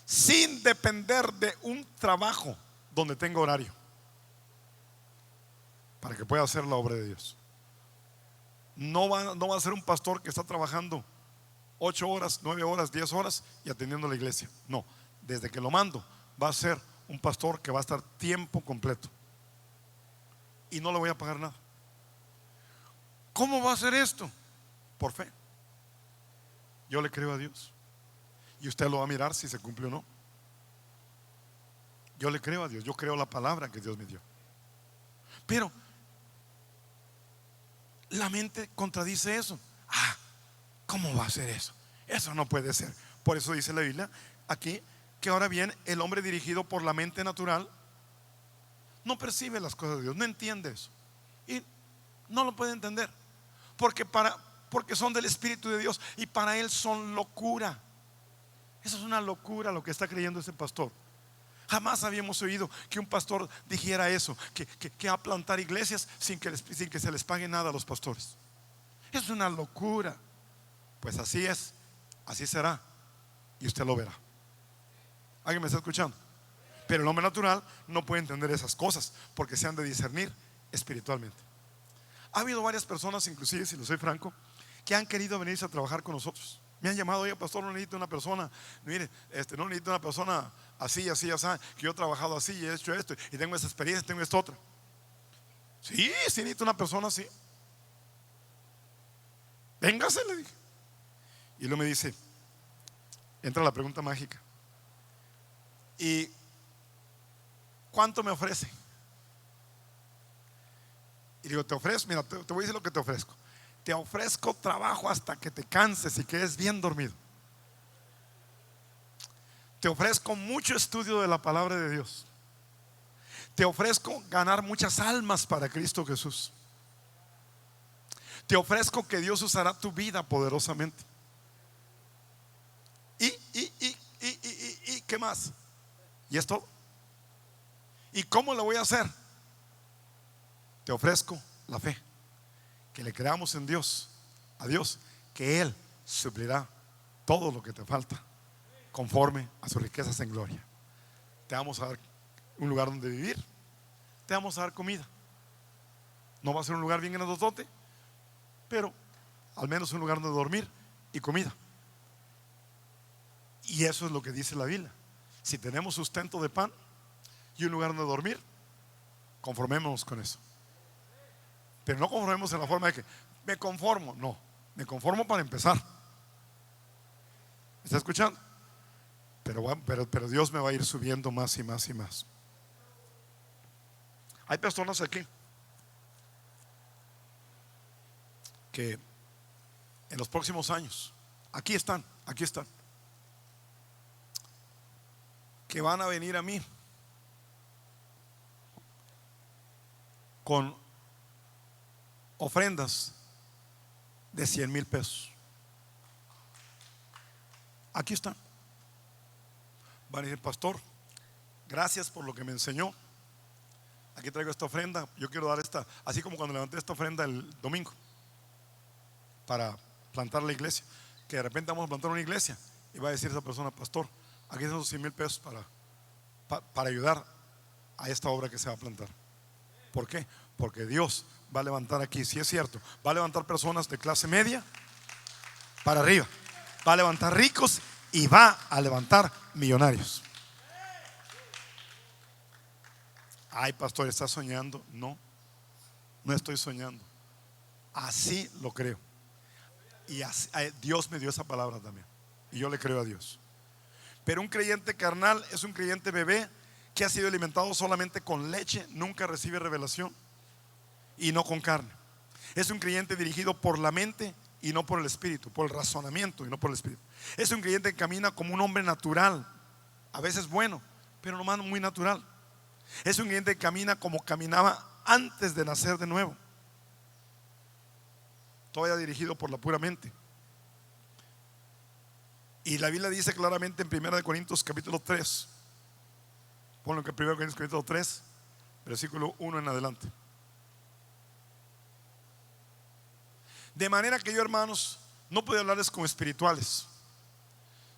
sin depender de un trabajo donde tenga horario para que pueda hacer la obra de Dios. No va a ser un pastor que está trabajando 8 horas, 9 horas, 10 horas y atendiendo la iglesia. No, desde que lo mando va a ser un pastor que va a estar tiempo completo y no le voy a pagar nada. ¿Cómo va a ser esto? Por fe. Yo le creo a Dios y usted lo va a mirar si se cumple o no. Yo le creo a Dios, yo creo la palabra que Dios me dio. Pero la mente contradice eso. ¿Cómo va a ser eso? Eso no puede ser. Por eso dice la Biblia aquí que ahora bien, el hombre dirigido por la mente natural no percibe las cosas de Dios, no entiende eso y no lo puede entender, porque son del Espíritu de Dios y para él son locura. Eso es una locura lo que está creyendo ese pastor. Jamás habíamos oído que un pastor dijera eso, que va a plantar iglesias sin que se les pague nada a los pastores. Eso es una locura. Pues así es, así será, y usted lo verá. ¿Alguien me está escuchando? Pero el hombre natural no puede entender esas cosas, porque se han de discernir espiritualmente. Ha habido varias personas, inclusive, si lo soy franco, que han querido venirse a trabajar con nosotros. Me han llamado: oye, pastor, no necesito una persona, mire, no necesito una persona así, así, así, que yo he trabajado así y he hecho esto y tengo esa experiencia, tengo esto otra. Sí necesito una persona así. Véngase, le dije. Y luego me dice, entra la pregunta mágica: ¿y cuánto me ofrece? Y digo: te ofrezco, mira, te voy a decir lo que te ofrezco. Te ofrezco trabajo hasta que te canses y quedes bien dormido. Te ofrezco mucho estudio de la palabra de Dios. Te ofrezco ganar muchas almas para Cristo Jesús. Te ofrezco que Dios usará tu vida poderosamente. ¿Y qué más? Y es todo. ¿Y cómo lo voy a hacer? Te ofrezco la fe, que le creamos en Dios, a Dios, que Él suplirá todo lo que te falta conforme a sus riquezas en gloria. Te vamos a dar un lugar donde vivir, te vamos a dar comida. No va a ser un lugar bien grandotote, pero al menos un lugar donde dormir y comida. Y eso es lo que dice la Biblia. Si tenemos sustento de pan y un lugar donde dormir, conformémonos con eso. Pero no conformemos en la forma de que me conformo. No, me conformo para empezar. ¿Me está escuchando? Pero Dios me va a ir subiendo más y más y más. Hay personas aquí que en los próximos años, aquí están, que van a venir a mí con ofrendas de 100,000 pesos. Aquí están. Van a decir: pastor, gracias por lo que me enseñó. Aquí traigo esta ofrenda. Yo quiero dar esta, así como cuando levanté esta ofrenda el domingo para plantar la iglesia, que de repente vamos a plantar una iglesia y va a decir esa persona: pastor, aquí están esos 100,000 pesos para ayudar a esta obra que se va a plantar. ¿Por qué? Porque Dios va a levantar aquí, si es cierto, va a levantar personas de clase media para arriba, va a levantar ricos y va a levantar millonarios. Ay, pastor, ¿estás soñando? No, no estoy soñando. Así lo creo. Y así, Dios me dio esa palabra también, y yo le creo a Dios. Pero un creyente carnal es un creyente bebé que ha sido alimentado solamente con leche, nunca recibe revelación, y no con carne. Es un creyente dirigido por la mente y no por el espíritu, por el razonamiento y no por el espíritu. Es un creyente que camina como un hombre natural, a veces bueno, pero nomás muy natural. Es un creyente que camina como caminaba antes de nacer de nuevo, todavía dirigido por la pura mente. Y la Biblia dice claramente en 1 Corintios capítulo 3, ponlo que 1 Corintios capítulo 3, versículo 1 en adelante: de manera que yo, hermanos, no puedo hablarles como espirituales,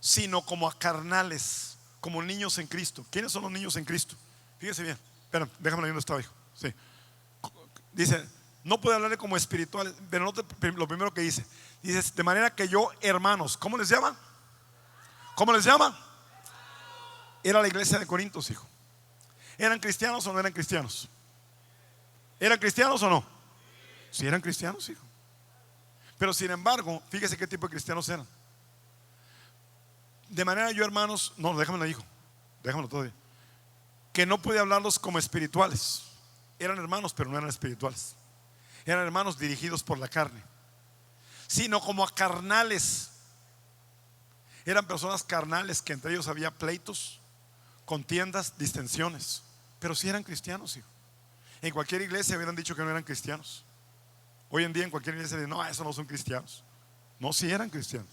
sino como a carnales, como niños en Cristo. ¿Quiénes son los niños en Cristo? Fíjese bien. Espera, déjame leer donde estaba, hijo. Sí. Dice: no puedo hablarle como espirituales, pero note lo primero que dice. Dice: de manera que yo, hermanos, ¿cómo les llama? ¿Cómo les llama? Era la iglesia de Corintios, hijo. ¿Eran cristianos o no eran cristianos? ¿Eran cristianos o no? Sí, eran cristianos, hijo. Pero sin embargo, fíjese qué tipo de cristianos eran. De manera yo, hermanos, no, déjamelo, hijo, déjamelo todavía, que no pude hablarlos como espirituales. Eran hermanos, pero no eran espirituales. Eran hermanos dirigidos por la carne, sino como a carnales. Eran personas carnales que entre ellos había pleitos, contiendas, distensiones. Pero sí eran cristianos, hijo. En cualquier iglesia hubieran dicho que no eran cristianos. Hoy en día en cualquier iglesia dicen: no, esos no son cristianos. No, sí eran cristianos,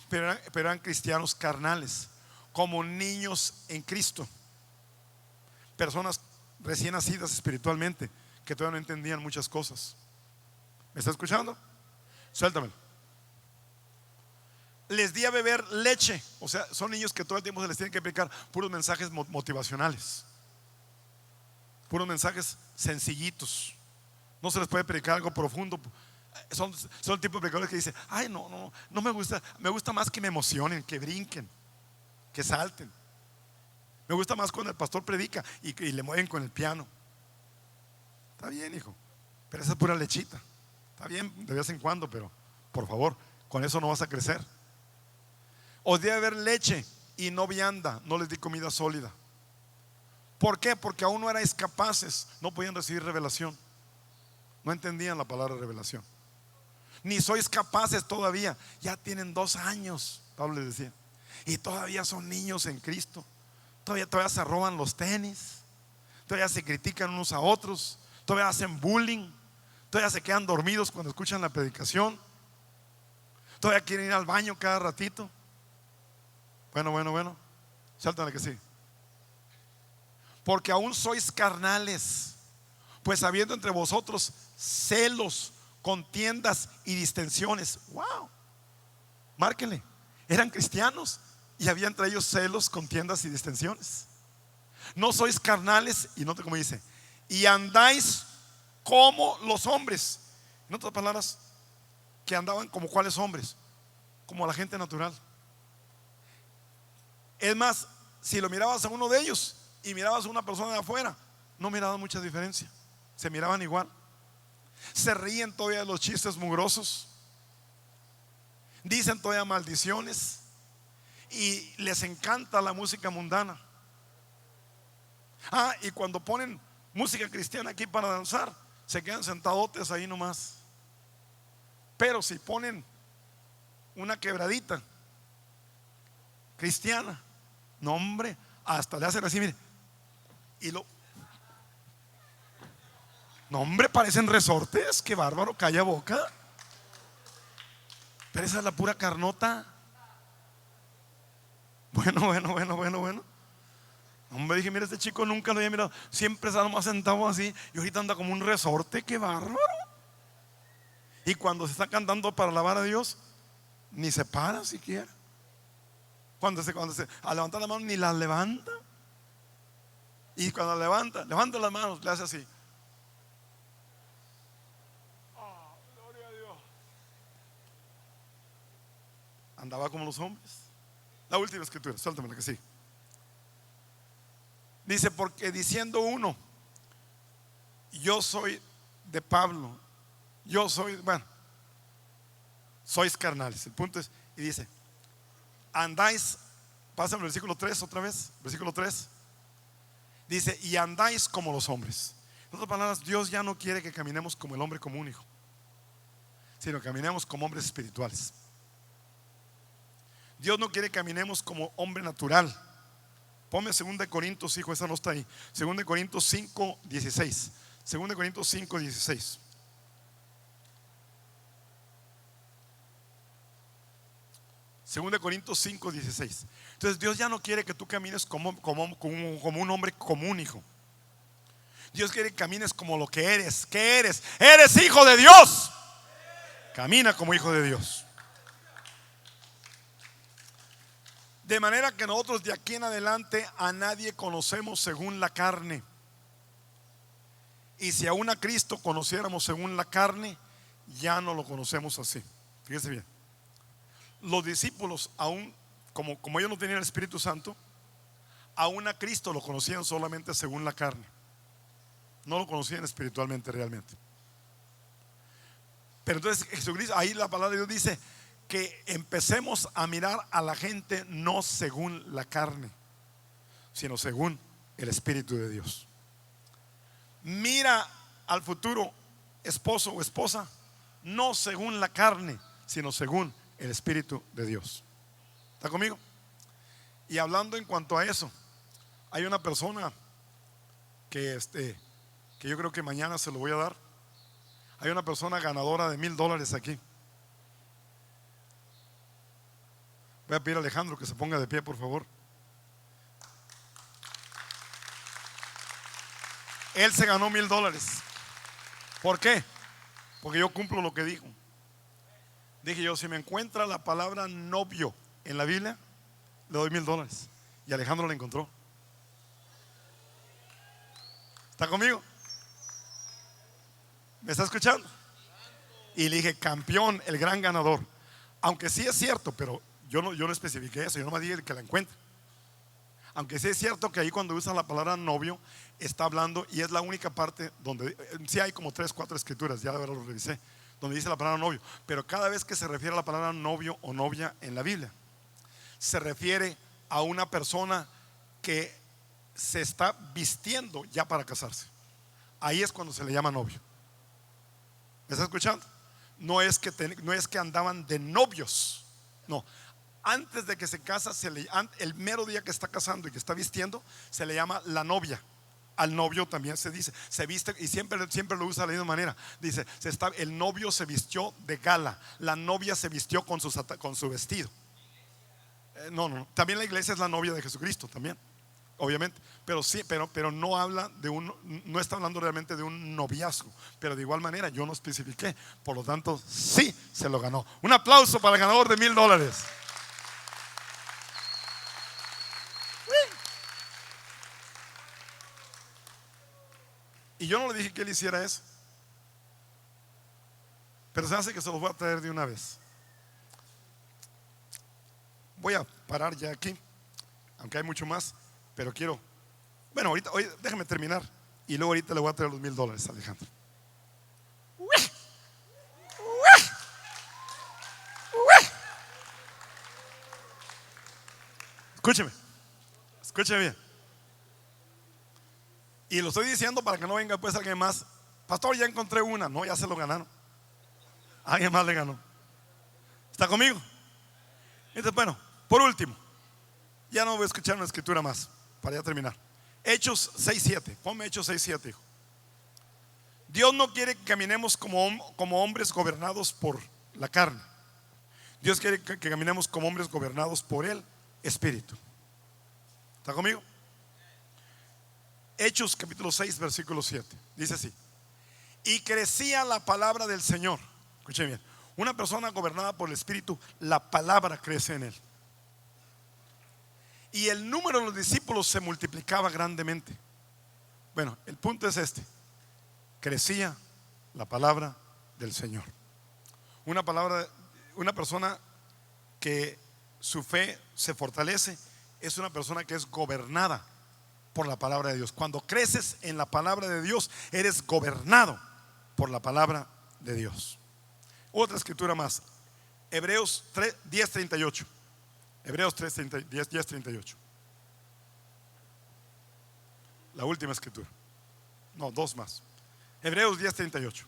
pero eran cristianos carnales, como niños en Cristo. Personas recién nacidas espiritualmente, que todavía no entendían muchas cosas. ¿Me está escuchando? Suéltamelo. Les di a beber leche. O sea, son niños que todo el tiempo se les tienen que aplicar puros mensajes motivacionales, puros mensajes sencillitos. No se les puede predicar algo profundo. Son el tipo de predicadores que dicen: ay, no me gusta. Me gusta más que me emocionen, que brinquen, que salten. Me gusta más cuando el pastor predica y le mueven con el piano. Está bien, hijo, pero esa es pura lechita. Está bien de vez en cuando, pero por favor, con eso no vas a crecer. Os di a beber leche y no vianda, no les di comida sólida. ¿Por qué? Porque aún no erais capaces, no podían recibir revelación. No entendían la palabra revelación. Ni sois capaces todavía. Ya tienen 2 años, Pablo les decía, y todavía son niños en Cristo. Todavía se roban los tenis, todavía se critican unos a otros, todavía hacen bullying, todavía se quedan dormidos cuando escuchan la predicación, todavía quieren ir al baño cada ratito. Bueno, sáltale que sí. Porque aún sois carnales, pues habiendo entre vosotros celos, contiendas y distensiones. Wow, márquenle. Eran cristianos y había entre ellos celos, contiendas y distensiones. No sois carnales, y note cómo dice: y andáis como los hombres. En otras palabras, que andaban como cuáles hombres, como la gente natural. Es más, si lo mirabas a uno de ellos y mirabas a una persona de afuera, no miraban mucha diferencia, se miraban igual. Se ríen todavía de los chistes mugrosos, dicen todavía maldiciones y les encanta la música mundana. Y cuando ponen música cristiana aquí para danzar, se quedan sentadotes ahí nomás. Pero si ponen una quebradita cristiana, no hombre, hasta le hacen así, mire, y lo, no hombre, parecen resortes, qué bárbaro, calla boca. Pero esa es la pura carnota. Bueno. Hombre, dije, mira, este chico nunca lo había mirado, siempre está nomás sentado así, y ahorita anda como un resorte, qué bárbaro. Y cuando se está cantando para alabar a Dios, ni se para siquiera. Cuando se a levantar la mano, ni las levanta. Y cuando levanta las manos, le hace así. Gloria a Dios. Andaba como los hombres. La última escritura, suéltame la que sí. Dice, porque diciendo uno, yo soy de Pablo, yo soy, bueno, sois carnales. El punto es, y dice, andáis, pásame el versículo 3 otra vez, versículo 3. Dice, y andáis como los hombres. En otras palabras, Dios ya no quiere que caminemos como el hombre común, hijo, sino que caminemos como hombres espirituales. Dios no quiere que caminemos como hombre natural. Ponme 2 Corintios, hijo, esa no está ahí. 2 Corintios 5, 16. 2 Corintios 5, 16. Segunda de Corintios 5, 16. Entonces Dios ya no quiere que tú camines como un hombre común, hijo. Dios quiere que camines como lo que eres. ¿Qué eres? Eres hijo de Dios. Camina como hijo de Dios. De manera que nosotros de aquí en adelante a nadie conocemos según la carne. Y si aún a Cristo conociéramos según la carne, ya no lo conocemos así. Fíjese bien. Los discípulos, aún como ellos no tenían el Espíritu Santo, aún a Cristo lo conocían solamente según la carne. No lo conocían espiritualmente realmente. Pero entonces Jesucristo, ahí la palabra de Dios dice que empecemos a mirar a la gente no según la carne, sino según el Espíritu de Dios. Mira al futuro esposo o esposa no según la carne, sino según el Espíritu de Dios. ¿Está conmigo? Y hablando en cuanto a eso, hay una persona que yo creo que mañana se lo voy a dar. Hay una persona ganadora de $1,000 aquí. Voy a pedir a Alejandro que se ponga de pie, por favor. Él se ganó $1,000. ¿Por qué? Porque yo cumplo lo que dijo. Dije yo, si me encuentra la palabra novio en la Biblia, le doy $1,000. Y Alejandro la encontró. ¿Está conmigo? ¿Me está escuchando? Y le dije, campeón, el gran ganador. Aunque sí es cierto, pero yo no especifiqué eso, yo no me dije que la encuentre. Aunque sí es cierto que ahí cuando usa la palabra novio, está hablando, y es la única parte donde, sí hay como 3, 4 escrituras, ya de verdad lo revisé, donde dice la palabra novio. Pero cada vez que se refiere a la palabra novio o novia en la Biblia, se refiere a una persona que se está vistiendo ya para casarse. Ahí es cuando se le llama novio. ¿Me está escuchando? No es que andaban de novios. No, antes de que se casa, el mero día que está casando y que está vistiendo, se le llama la novia. Al novio también se dice, se viste, y siempre lo usa de la misma manera. Dice, el novio se vistió de gala, la novia se vistió con su vestido. No, también la iglesia es la novia de Jesucristo también, obviamente, pero sí, pero no habla no está hablando realmente de un noviazgo. Pero de igual manera yo no especifiqué, por lo tanto sí se lo ganó. Un aplauso para el ganador de $1,000. Y yo no le dije que él hiciera eso, pero se hace que se los voy a traer de una vez. Voy a parar ya aquí, aunque hay mucho más, pero quiero, bueno, ahorita, déjame terminar y luego ahorita le voy a traer los $1,000 a Alejandro. Escúcheme bien. Y lo estoy diciendo para que no venga pues alguien más. Pastor, ya encontré una. No, ya se lo ganaron. Alguien más le ganó. ¿Está conmigo? Entonces, bueno, por último, ya no voy a escuchar una escritura más para ya terminar. Hechos 6:7. Ponme Hechos 6:7, hijo. Dios no quiere que caminemos como hombres gobernados por la carne. Dios quiere que caminemos como hombres gobernados por el Espíritu. ¿Está conmigo? Hechos capítulo 6 versículo 7. Dice así: y crecía la palabra del Señor. Escuchen bien. Una persona gobernada por el Espíritu, la palabra crece en él. Y el número de los discípulos se multiplicaba grandemente. Bueno, el punto es este: crecía la palabra del Señor. Una persona que su fe se fortalece es una persona que es gobernada por la palabra de Dios. Cuando creces en la palabra de Dios, eres gobernado por la palabra de Dios. Otra escritura más, Hebreos 10:38. Hebreos 10:38. La última escritura. No, dos más. Hebreos 10:38.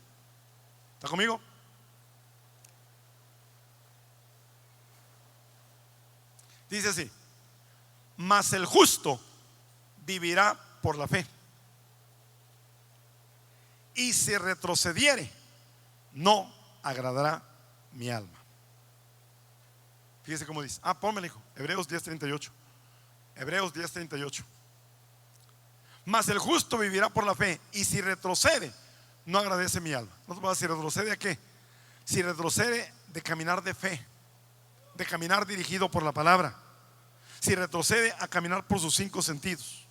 ¿Está conmigo? Dice así: mas el justo vivirá por la fe, y si retrocediere, no agradará mi alma. Fíjese cómo dice. Pónmelo, hijo. Hebreos 10:38. Hebreos 10:38. Mas el justo vivirá por la fe, y si retrocede, no agradece mi alma. No te vas a decir, ¿retrocede a qué? Si retrocede de caminar de fe, de caminar dirigido por la palabra, si retrocede a caminar por sus 5 sentidos,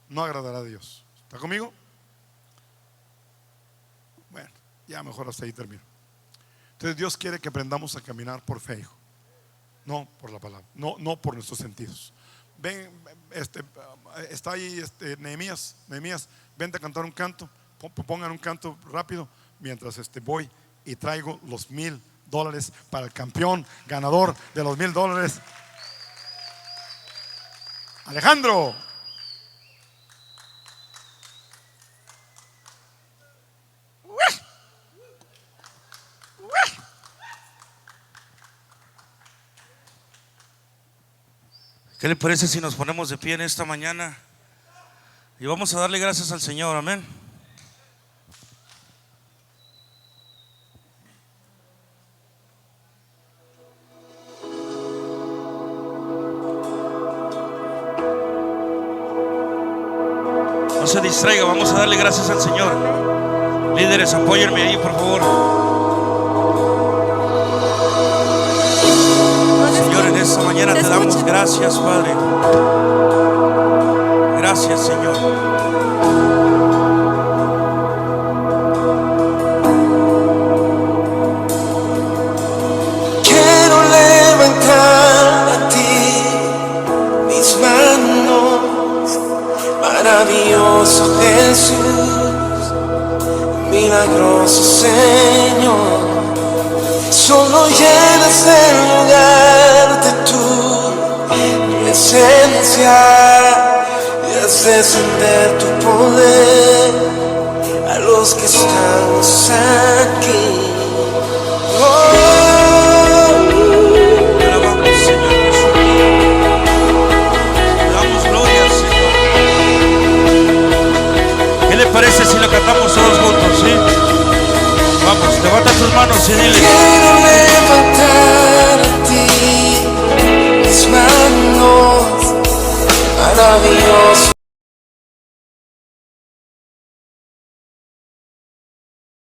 no agradará a Dios. ¿Está conmigo? Bueno, ya mejor hasta ahí termino. Entonces Dios quiere que aprendamos a caminar por fe, hijo, no por la palabra, no por nuestros sentidos. Ven, está ahí Nehemías, vente a cantar un canto. Pongan un canto rápido mientras voy y traigo los $1,000 para el campeón ganador de los $1,000, Alejandro. ¿Qué le parece si nos ponemos de pie en esta mañana y vamos a darle gracias al Señor? Amén. No se distraiga, vamos a darle gracias al Señor. Líderes, apóyenme ahí, por favor. Señor, en esta mañana te damos gracias, Padre. Gracias, Señor. Quiero levantar a ti mis manos, maravilloso Jesús, milagroso Señor. Solo llenas el lugar de tu presencia y haces descender tu poder a los que estamos aquí. Te alabamos, Señor Jesús. Te damos gloria, Señor. ¿Qué le parece si lo cantamos todos juntos? ¿Sí? Vamos, levanta tus manos y dile: quiero levantar a ti mis manos, maravilloso.